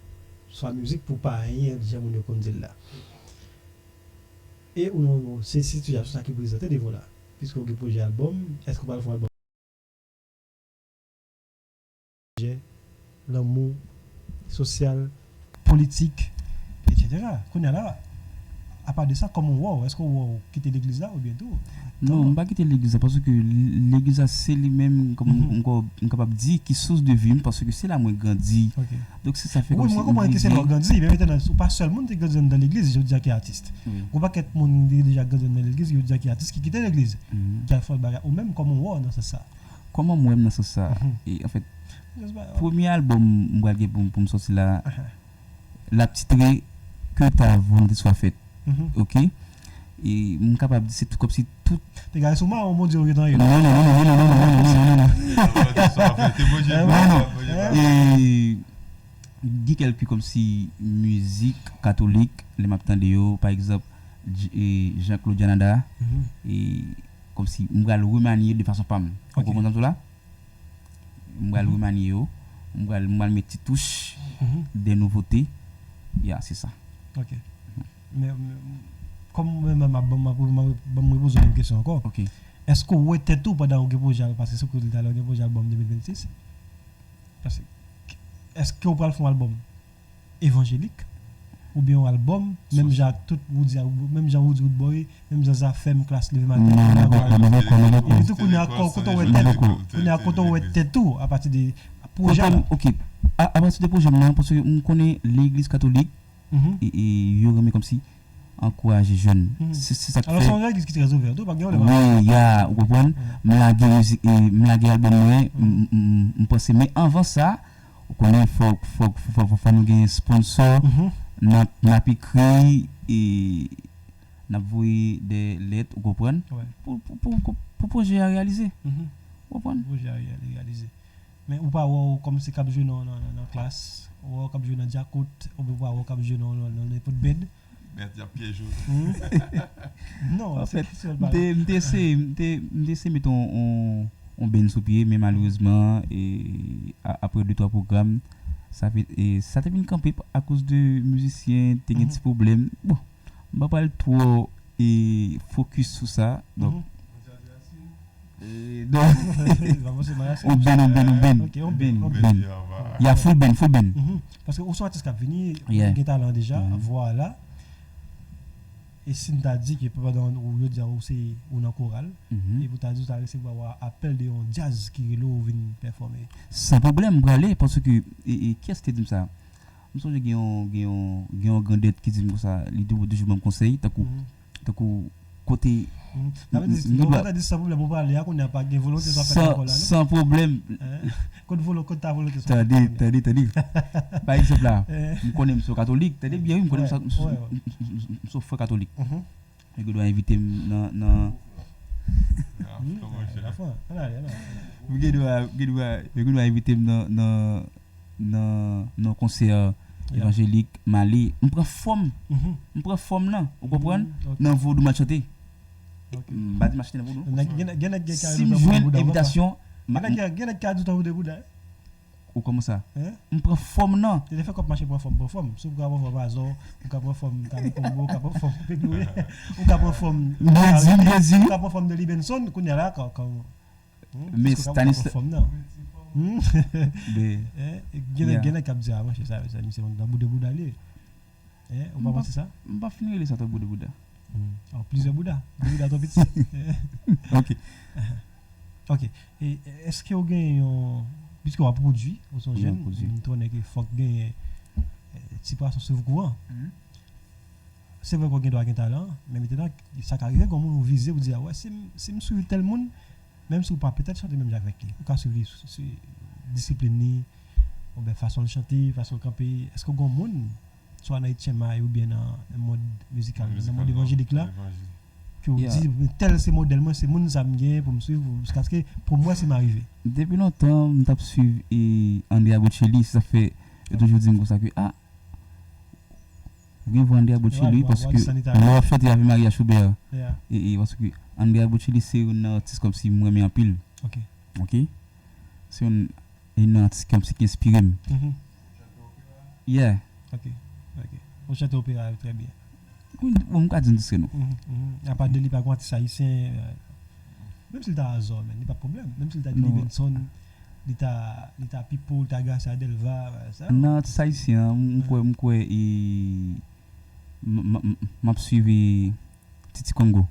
Soit musique pour pas rien j'aime comme dire là. Et c'est situation ça qui présente des voilà puisque vous projet album est-ce qu'on va le faire album l'amour social politique etc. qu'on a là à part de ça comment wow est-ce qu'on quitter l'église là ou bientôt non on pas quitter l'église parce que l'église c'est lui-même comme encore capable dire qui source de vie parce que c'est là moi grandi donc ça fait comme moi comprends que c'est là grandi mais maintenant pas seulement qui grandi dans l'église je dis qui est artiste on pas qu'être monde déjà grandi dans l'église je dis qui est artiste qui quitte l'église qui a fait bagarre ou même comment wow dans ça comment moi dans ça et en fait premier album moi pour me sortir là la petite que ta volonté soit faite. OK et mon capable c'est tout comme si tout les gars sont marrants mon Dieu non et dit quelque comme si musique catholique les m'attendent par exemple Jean-Claude Janada et comme si m'gal remanier de façon pam vous comprenez tout là m'gal remanier m'gal mettre petite touche des nouveautés c'est ça. OK. Mais comme ma poser une question encore. OK. Est-ce que vous êtes tout pendant que projet parce que c'est que vous avez un projet album 2026? Parce que est-ce que vous pouvez faire un album évangélique ou bien un album même genre tout vous dire même genre Wood Boy même genre ça femme classe levé matin et tout qu'on a quand on est tout à partir des projets. OK. À partir des projets parce que on connaît l'église catholique et yo remet comme si encourager jeunes. C'est ça que alors son église qui est très ouverte pas oui, il y a vous comprenez me la musique et me la album on pense mais avant ça on connaît faut nous gagner sponsor n'a écrit et n'a envoyé des lettres vous comprenez pour projet à réaliser vous comprenez projet à réaliser mais ou pas comme c'est cap jouer dans classe ou cap jouer dans Jacot ou pas cap jouer dans les pot bed mais il y a piège non en fait m'essayer mettons on ben sous pied mais malheureusement et après 2-3 programmes ça fait et ça devient campé à cause de musiciens t'as un petit problème bon on va pas trop et focus sur ça donc on ben il y a full ben parce que au sont artistes qui venir qui talent déjà voilà et si tu as dit que pendant ou je dire c'est on en chorale et vous t'as dit tu as recevoir appel de un jazz qui là vient performer sans problème aller parce que et qui est-ce qui dit ça je songe qu'il y a un grandette qui dit ça les deux jours même conseil t'as côté on a dit ça problème on parler qu'on n'a pas de volonté sans problème quand volonté ta volonté t'as dit par exemple là je connais monsieur catholique t'as dit bien je connais monsieur frère catholique je dois inviter dans je dois inviter dans concert évangélique Mali on prend forme là vous comprenez dans vous de chanter bâti marcher dans vous si je joue une invitation gena cadre temps de Bouddha ou comme ça on prend forme non tu fait comme marcher pour forme si vous avez forme bazar vous avez forme Combo vous avez forme Pegloué vous avez forme Brésil vous avez forme de Libenson qu'on est là comme mais Stanis gena cap dire marcher ça c'est dans Bouddha aller on va passer ça on va finir les ça Bouddha plusieurs Bouddha trop petit OK et est-ce que vous gagnez puisque on a produit on sont jeunes on tourne que faut gagner petit pas sur vous courant c'est vrai qu'on doit avoir un talent mais maintenant ça arrive comme on viser vous dire ouais c'est me suivre tel monde même si vous pas peut-être chanter même avec lui ou quand suivre discipline ou bien façon de chanter façon de camper est-ce que vous monde soit dans Itchema ou bien dans un mode musical dans le mode évangélique là que vous dites tel c'est modèle moi c'est mon ça me gagne pour me suivre parce que pour moi c'est m'arrivé depuis longtemps je t'ai suivi et Andrea Bocelli ça fait toujours dire comme ça que bien voir Andrea Bocelli parce que on a chanté avec Maria Schubert et parce que Andrea Bocelli c'est un artiste comme si moi mais en pile OK c'est un artiste comme si qui inspire OK au château opéra très bien on peut dire que non à part de lui pas artiste haïtien même s'il t'a Azor mais il pas problème même s'il t'a Libenson il t'a Pipo t'a Garcia Delva ça non haïtien moi et m'a suivi Titi Congo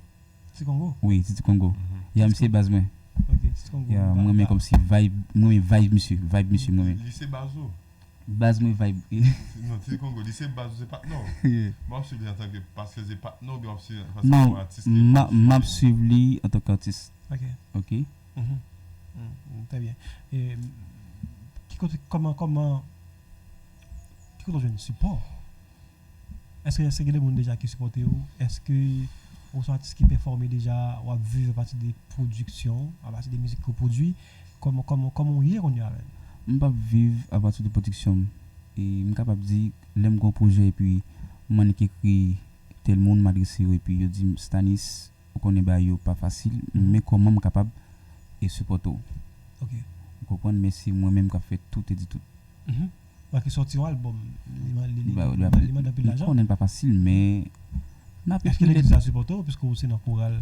oui Titi Congo il y a monsieur Bazouin OK Titi Congo moi mais comme si vibe monsieur moi lycée Bazo base me vibe non c'est Congo lycée Bazo c'est pas non moi je suis en tant que parce que c'est pas non bien non m'a suivi en tant qu'artiste OK très bien et comment qui je ne support est-ce que c'est des gens déjà qui supportent ou est-ce que aux artistes qui performent déjà ou vivre à partir des productions à partir des musiques qu'on produit comment on y est on y a je ne peux pas vivre à partir de production et je suis capable de dire l'aime un projet et puis je écrit tel monde m'adresse et puis je dis Stanis on connaît pas facile mais comment je suis capable et supporter OK vous comprenez mais c'est moi-même qui fait tout et dit tout parce que sortir un album on n'est pas facile mais est-ce que les gens supportent puisque vous c'est dans chorale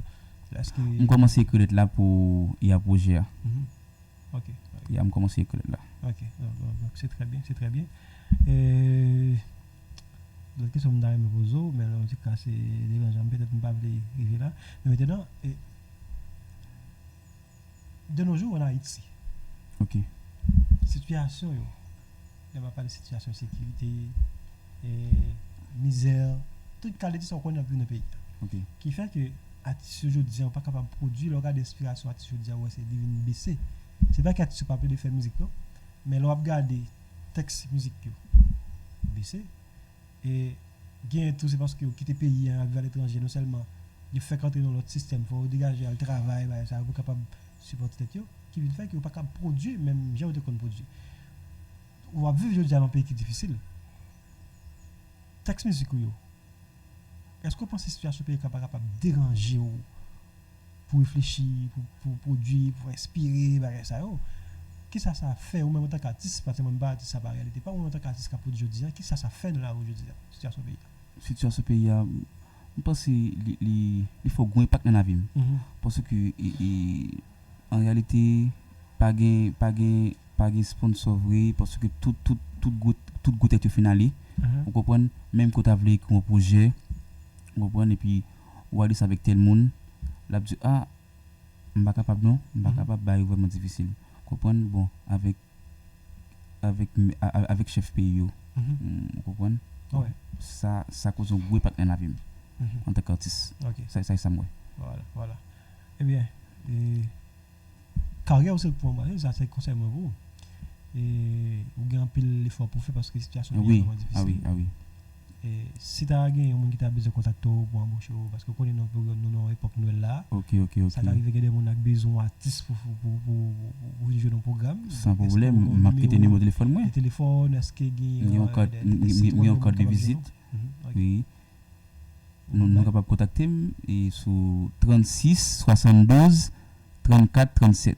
Est-ce que On commence à écrire là pour y a projet. OK. Il a commencé à écrire là. OK. Donc c'est très bien, c'est très bien. Et la question me me pose, mais en tout cas c'est dérangeant peut-être pas arriver là. Mais maintenant de nos jours en Haïti. OK. Situation yo. On va parler de situation de sécurité et misère, toute qualité sont qu'on a vu dans le pays. OK. Qui fait que artiste aujourd'hui on pas capable de produire l'organe d'inspiration artiste aujourd'hui ouais c'est devenu baissé. C'est pas qu'artiste pas de faire musique non, mais l'on regarder texte musique yo baissé et gain tout c'est parce que quitter pays à l'étranger non seulement il fait rentrer dans l'autre système faut dégager le travail bah ça pour capable supporter tête yo qui veut faire que pas capable produire même j'ai autant qu'on produit. On va vivre aujourd'hui dans un pays qui est difficile. Texte musique yo. Est-ce que vous pensez que la situation est capable de déranger pour réfléchir, pour produire, pour inspirer, ça qu'est-ce que ça fait ou même en tant qu'artiste, parce que même pas artiste ça pas réalité, pas en tant qu'artiste qui produit aujourd'hui, qu'est-ce que ça fait de là aujourd'hui, situation pays. Situation pays je pense il faut gagner impact dans la vie. Parce que en réalité pas gain sponsor vrai parce que toute goutte est finale. Vous comprenez même quand tu as voulu écrire un projet vous comprenez et puis ou aller avec tel monde là dit ah on pas capable non on pas capable bah vraiment difficile vous comprenez bon avec chef pays vous comprenez ouais ça cause un gros impact dans la vie en tant qu'artiste. OK ça moi voilà eh bien carrière aussi pour moi ça c'est conseil moi vous et vous gagnez un pile l'effort pour faire parce que la situation est vraiment difficile. Ah oui. Et si tu as un monde qui t'a besoin de contacter pour embaucher parce que connaît nos époque nouvelle là. OK. Ça t'arrive que des gens ont besoin d'artistes pour jouer dans le programme. Sans problème, m'a prêté numéro de téléphone moi. Le téléphone est-ce que il y a un code de visite. Oui. Nous capable contacter et sur 36 72 34 37.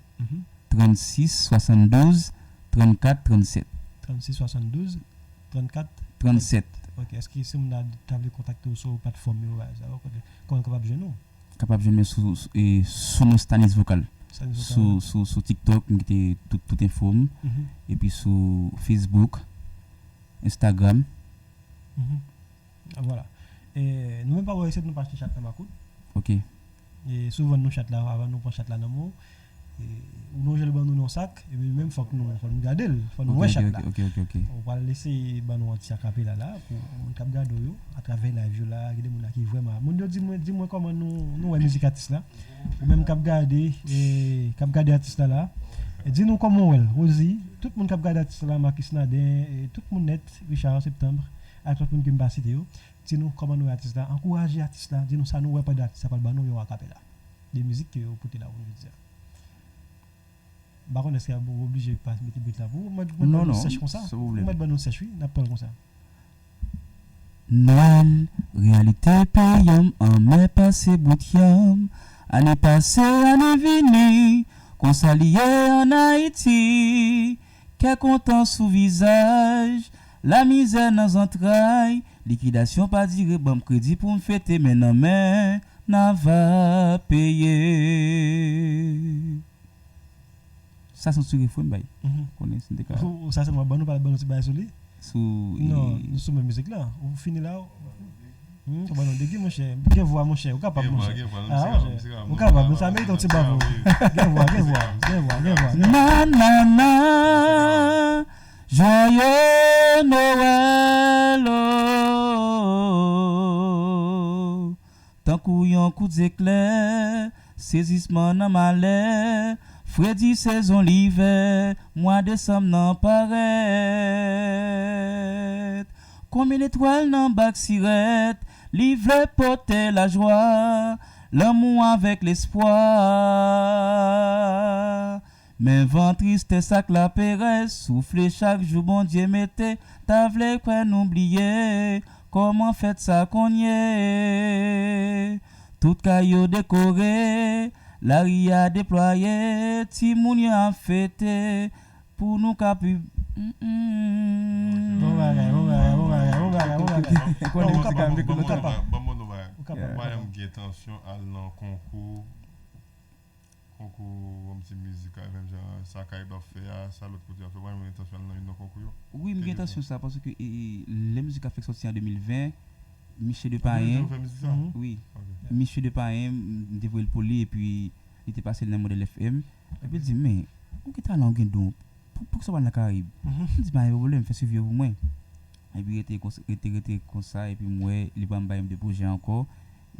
36 72 34 37. 36 72 34 37. OK, est-ce que si on a table contacter sur plateforme comment capable joindre nous? Capable joindre sur nos Stanis vocal. Sur TikTok qui était tout informe et puis sur Facebook, Instagram. Voilà. Et nous même pas essayer de nous passer chat dans ma coude. OK. Et souvent nous chat là avant nous prend chat là dans mot et nous gèle ban nous dans sac et même faut que nous garder faut nous chat là. OK. On va laisser ban nous petit capé là pour on cap garder yo à travers la vie là des monde qui vraiment mon dis-moi comment nous musique artiste là ou même cap garder artiste là et dis-nous comment elle Rosie tout le monde cap garder artiste là Marcus Nadin et tout le monde net Richard Septembre avec tout le monde qui me cité yo dis-nous comment nous artiste là encourager artiste là dis-nous ça nous ouais pas d'artiste ça pas ban nous yo à capé là des musiques que vous portez là aujourd'hui. Par contre, est-ce qu'il y a obligé de pas mettre but là pour non sèche comme ça mettre nous sèche oui n'importe comme ça. Noël réalité payam en mai passé boutiam année passée année venue qu'on s'alliait en Haïti qu'est content sous visage la misère dans entrailles liquidation pas dire bon crédit pour me fêter mais non mais n'a va payer. Ça sont sur réforme bail connaissez c'est cas ça c'est moi bon pas bon c'est bail sur lui sous non nous sommes musique là on finit là comment on dit mon cher bien voir mon cher ou capable mon cher ou capable ça met ton petit bavou bien voir na joyeux Noël tant couillon coup d'éclair saisissement dans malheur Freddy saison l'hiver, mois décembre n'en paraît. Combien d'étoiles n'en bac sirette, livre porter la joie, l'amour avec l'espoir. Mais vent triste sac la péresse, souffler chaque jour bon Dieu mettez, t'as v'lé quoi n'oublier, comment fait ça qu'on y est. Tout caillou décoré, la ria déployée, Timouni a fêté pour nous capu. Attention à l'en concours style musical, même genre, ça qu'il doit faire, ça l'autre côté a fait, moi, mon intention dans une concours. Oui, j'ai intention ça parce que la musique a fait sortir en 2020. Michel de Vous Payen, faites musique ça? oui. Ok. Michel de Payen, dévoilé le poli et puis il était passé dans le modèle FM. Et puis il dit, mais, on est talent donc, pour ça va dans la Caraïbe. Il dit, bah, il va me faire suivre vous, moi. Et puis il était comme ça, et puis moi, il va me faire des projets encore.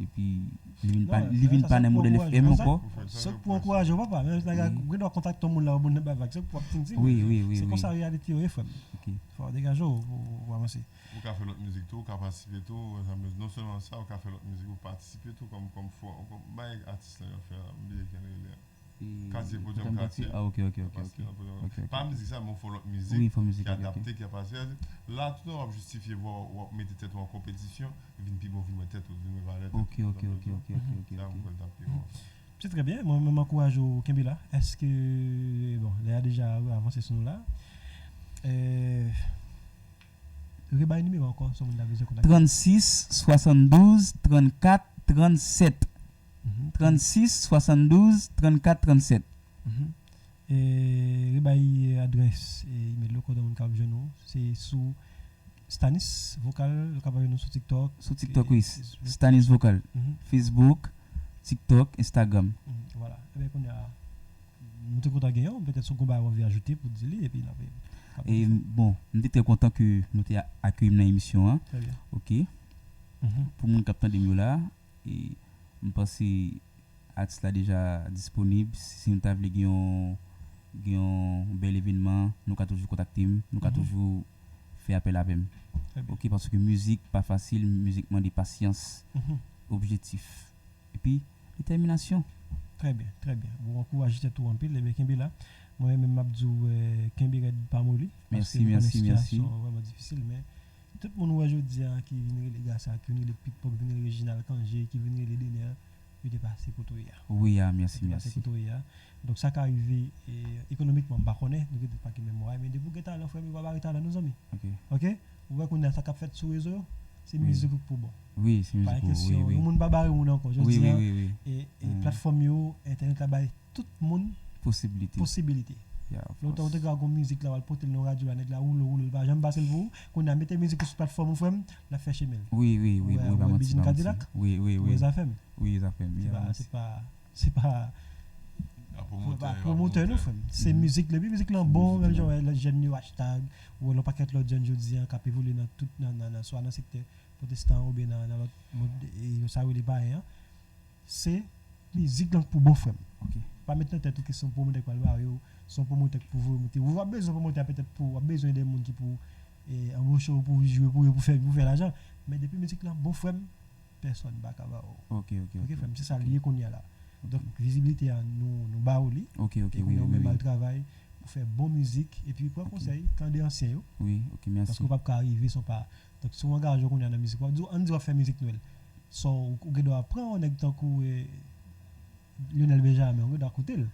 Et puis, il vient pas dans le modèle FM encore. C'est pour encourager, papa. Même si tu dois contacter tout le monde là, c'est pour Oui. C'est comme ça, réalité au FM. Ok. Il faut dégager pour avancer. Vous pouvez faire l'autre musique, tout, vous pouvez participer, tout. Non seulement ça, vous pouvez faire l'autre musique, vous participer, tout, comme artiste là, faire quartier, podium quartier. Ah, ok. Pas musique ça, mais il faut l'autre Oui, musique il faut musique. qui est adaptée, qui est passée. Là, tout le monde va justifier, vous mettez tête en compétition, vous venez plus bon, vous mettez tête, vous venez valer. Ok. Là, vous pouvez taper. C'est très bien. Moi, je m'encourage au Kembila. Est-ce que. Bon, il a déjà avancé sur nous là. Rebaille numéro encore, sur mon avis. 36 72 34 37. 36 72 34 37. Et rebaille adresse et email le code de mon câble genou. C'est sous Stanis Vocal, le câble genou sur TikTok. Sur TikTok, oui. Stanis Vocal. Facebook, TikTok, Instagram. Voilà. Et bien, on a. Nous te comptons gagner, peut-être son combat on va ajouter pour dire et puis là. Et bon, nous sommes très contents que nous t'ayons accueilli dans l'émission. Hein. Très bien. Ok. Pour mon capitaine de mieux là, et je pense que l'artiste est déjà disponible. Si nous avons un bel événement, nous avons toujours contacté, nous avons toujours fait appel à eux. Ok, parce que musique pas facile, musique demande patience, objectif et puis détermination. Très bien. Vous encouragez tout en pile, les Kembe là. Moi-même, Mabdou Kembe pas molli. Merci. C'est vraiment difficile, mais tout le monde aujourd'hui qui vient les gars, qui vient les Pickpock, qui vient les Réginal Kangé, qui vient les derniers, il est passé côté. Oui, merci. Donc ça qui arrive économiquement, je ne connais pas, pas qui même moi, mais de vous qui êtes là, il va arrêter là, nos amis. Ok. Vous voyez qu'on a ça qui a fait sur les réseaux. C'est musique pour bon. Oui, c'est musique pour bon. Oui. Le monde va encore. Oui. Et plateforme, Internet là-bas, tout le monde. Possibilité. L'autre, on a une musique là, on a porté le radio, on a roule, j'aime passer le vous, qu'on a mis la musique sur plateforme, la fait chez Mel. Oui. Cadillac. Oui. Ça fait. C'est pas. Promoteur, nous, c'est musique là, bon, même genre, le jeune hashtag, ou le paquet l'autre jeune jeudi, qui évolue dans tout, soit dans le secteur protestant, ou bien dans l'autre mode, et ça, il est pas, c'est musique là pour bon frère. Pas maintenant tête qui sont pour monter par le barrio, sont pour monter pour vous monter. Vous avez besoin pour monter peut-être pour besoin des monde qui pour embaucher pour jouer pour faire l'argent, mais depuis musique là bon frère personne va capable. OK, frère, c'est ça lié qu'on y a là. Donc visibilité à nous baoli. OK, oui. Même travail pour faire bonne musique et puis quoi conseil quand des anciens. Oui, OK, merci. Parce qu'on va pas arriver sont pas donc si on engage qu'on y a dans la musique, on doit faire musique nouvelle. So on doit apprendre on est tant que Lionel Benjamin, on doit écouter.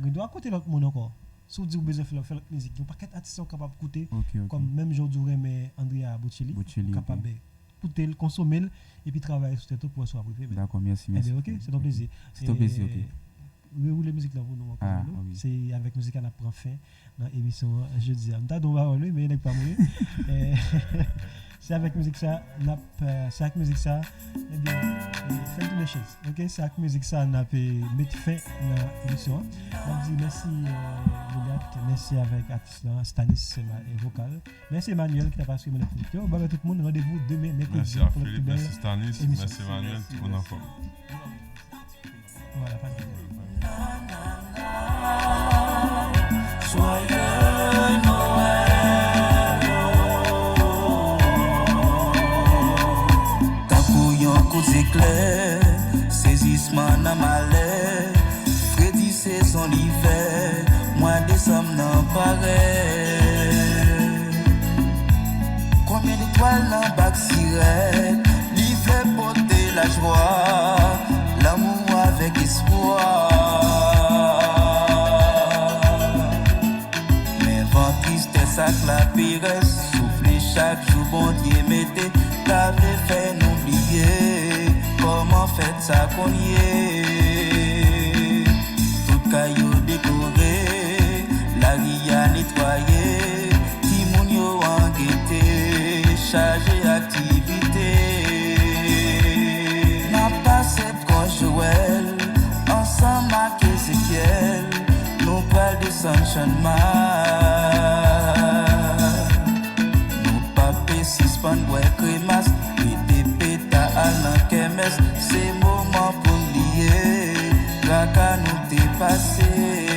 On doit écouter l'autre monde encore. Si vous dites que vous besoin faire la musique, il y a pas qu'un artiste capable d'écouter. Comme même aujourd'hui, mais Andrea Bocelli, capable d'écouter, consommer et puis travailler sur cette pour soi privé. D'accord, merci. OK, c'est ton plaisir. C'est ton plaisir, OK. Oui, la musique là pour nous. C'est avec musique qu'on apprend fin dans l'émission jeudi. On t'a donné mais il n'est pas mouillé. C'est avec musique ça, c'est avec musique ça, eh bien, faites toutes les choses. Ok, c'est avec musique ça, on a mis fin à l'émission. On dit merci Juliette, merci avec l'artiste Stanis et Vocal. Merci Emmanuel qui t'a passé mon activité. Bye bye tout le monde, rendez-vous demain mercredi. Merci à Philippe, merci Stanis, merci Emmanuel, tout mon enfant. Voilà, pas de Joyeux Noël. Coups éclairs, saisissement dans malheur, Freddy saison l'hiver, mois décembre n'en paraît. Combien d'étoiles dans bac sirène, l'hiver porter la joie, l'amour avec espoir. Mais vent tristesse à la piresse, souffler chaque jour, bon Dieu mettez, t'avais fait nous oublier. Comment fait ça qu'on y est? Tout caillou décoré Marc Ezekiel, nous parle de Sunshine Man. Nous papés suspend bois crémas, et des pétas à la kemes. C'est moment pour lier, la ca nous dépasser.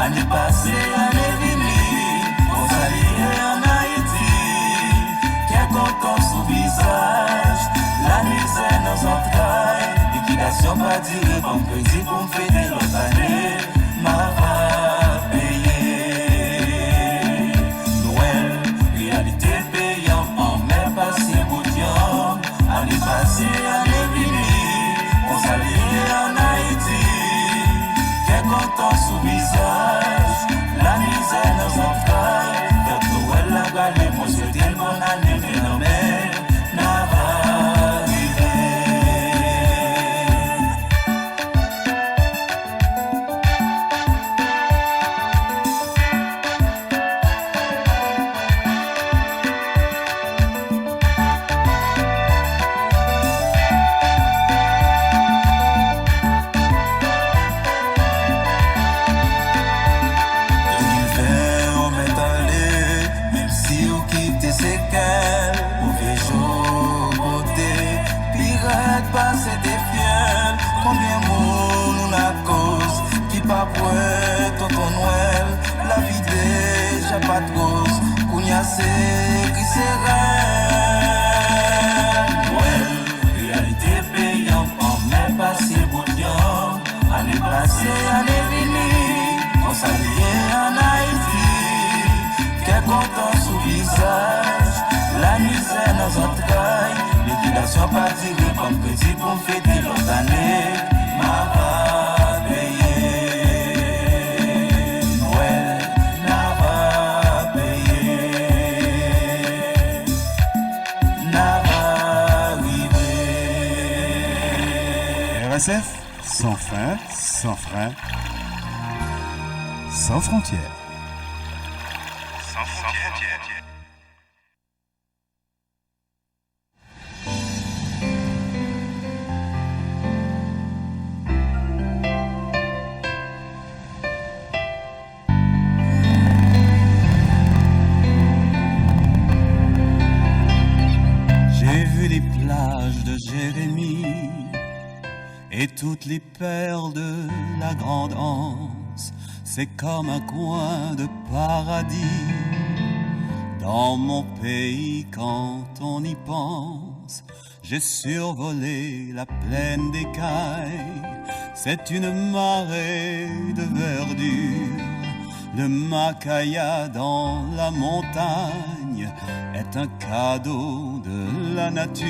Année passée, année venue, on s'alliait en Haïti. Quel content sous visage, la misère dans entrailles. Liquidation pas durée, bon crédit pour me fêter l'autre année. Ma va payer. Noël, réalité payante, en mai passé, bouillon. Année passée, année venue, on s'alliait en Haïti. Quel content sous visage, la misère nos entrailles. Faites Noël la galée, moi souhaiter une bonne année, mais non mais, n'a va combien monde nous la cause qui pas pour tonton Noël la vie déjà pas de rose Kounia c'est qui c'est Noël réalité payante en mai passé bouillon année passée année venue on s'alliait en Haïti quel content sous visage la misère dans entrailles liquidation pas tirée comme petit pour me fêter l'autre année. Ma va payer. Noël n'a va payer. N'a va arriver. RSF, sans fin, sans frein, sans frontières. Sans frontières. Et toutes les perles de la grande Anse, c'est comme un coin de paradis. Dans mon pays, quand on y pense, j'ai survolé la plaine d'écailles. C'est une marée de verdure. Le Macaya dans la montagne est un cadeau de la nature.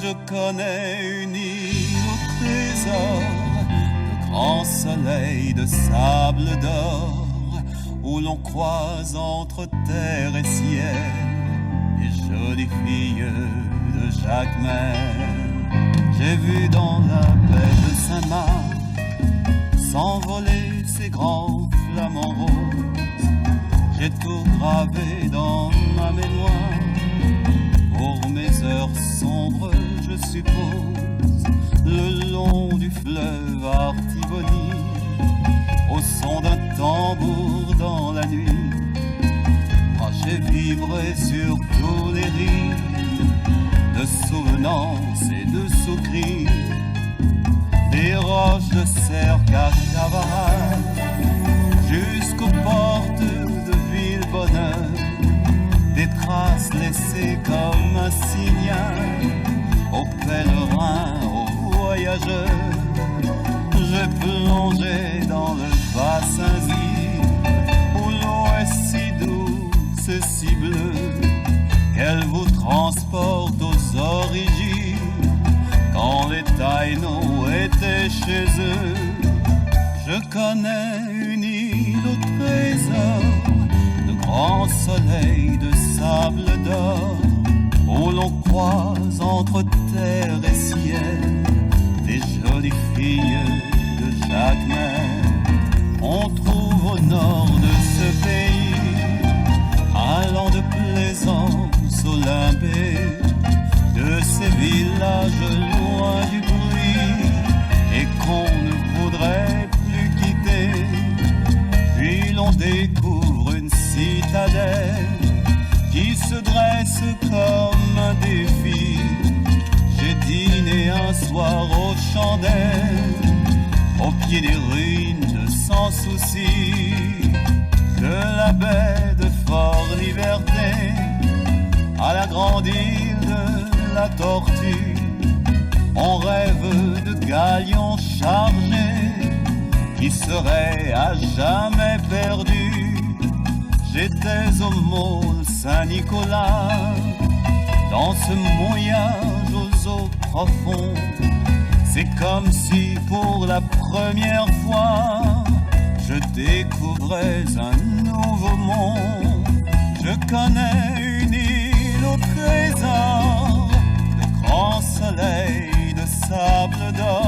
Je connais une île au trésor, de grands soleils de sable d'or, où l'on croise entre terre et ciel les jolies filles de Jacquemin. J'ai vu dans la baie de Saint-Marc s'envoler ces grands flamants roses. J'ai tout gravé dans ma mémoire pour mes heures sombres, je suppose, le long du fleuve Artibonite, au son d'un tambour dans la nuit. Moi j'ai vibré sur tous les rives de souvenance et de sous-cris, des roches de Cerca-Cavaral jusqu'aux portes de Villebonheur. Des traces laissées comme un signal aux pèlerins, aux voyageurs. Je plongeais dans le bassin où l'eau est si douce et si bleue qu'elle vous transporte aux origines quand les Taïnos étaient chez eux. Je connais une île au trésor, de grands soleils de sable d'or, où l'on croise entre terre et ciel les jolies filles de Jacquemin. On trouve au nord de ce citadelle qui se dresse comme un défi. J'ai dîné un soir aux chandelles, au pied des ruines sans souci de la baie de Fort-Liberté à la grande île de la Tortue. On rêve de galions chargés qui seraient à jamais perdus. J'étais au môle Saint-Nicolas, dans ce mouillage aux eaux profondes. C'est comme si pour la première fois je découvrais un nouveau monde. Je connais une île au trésor, de grands soleils, de sable d'or.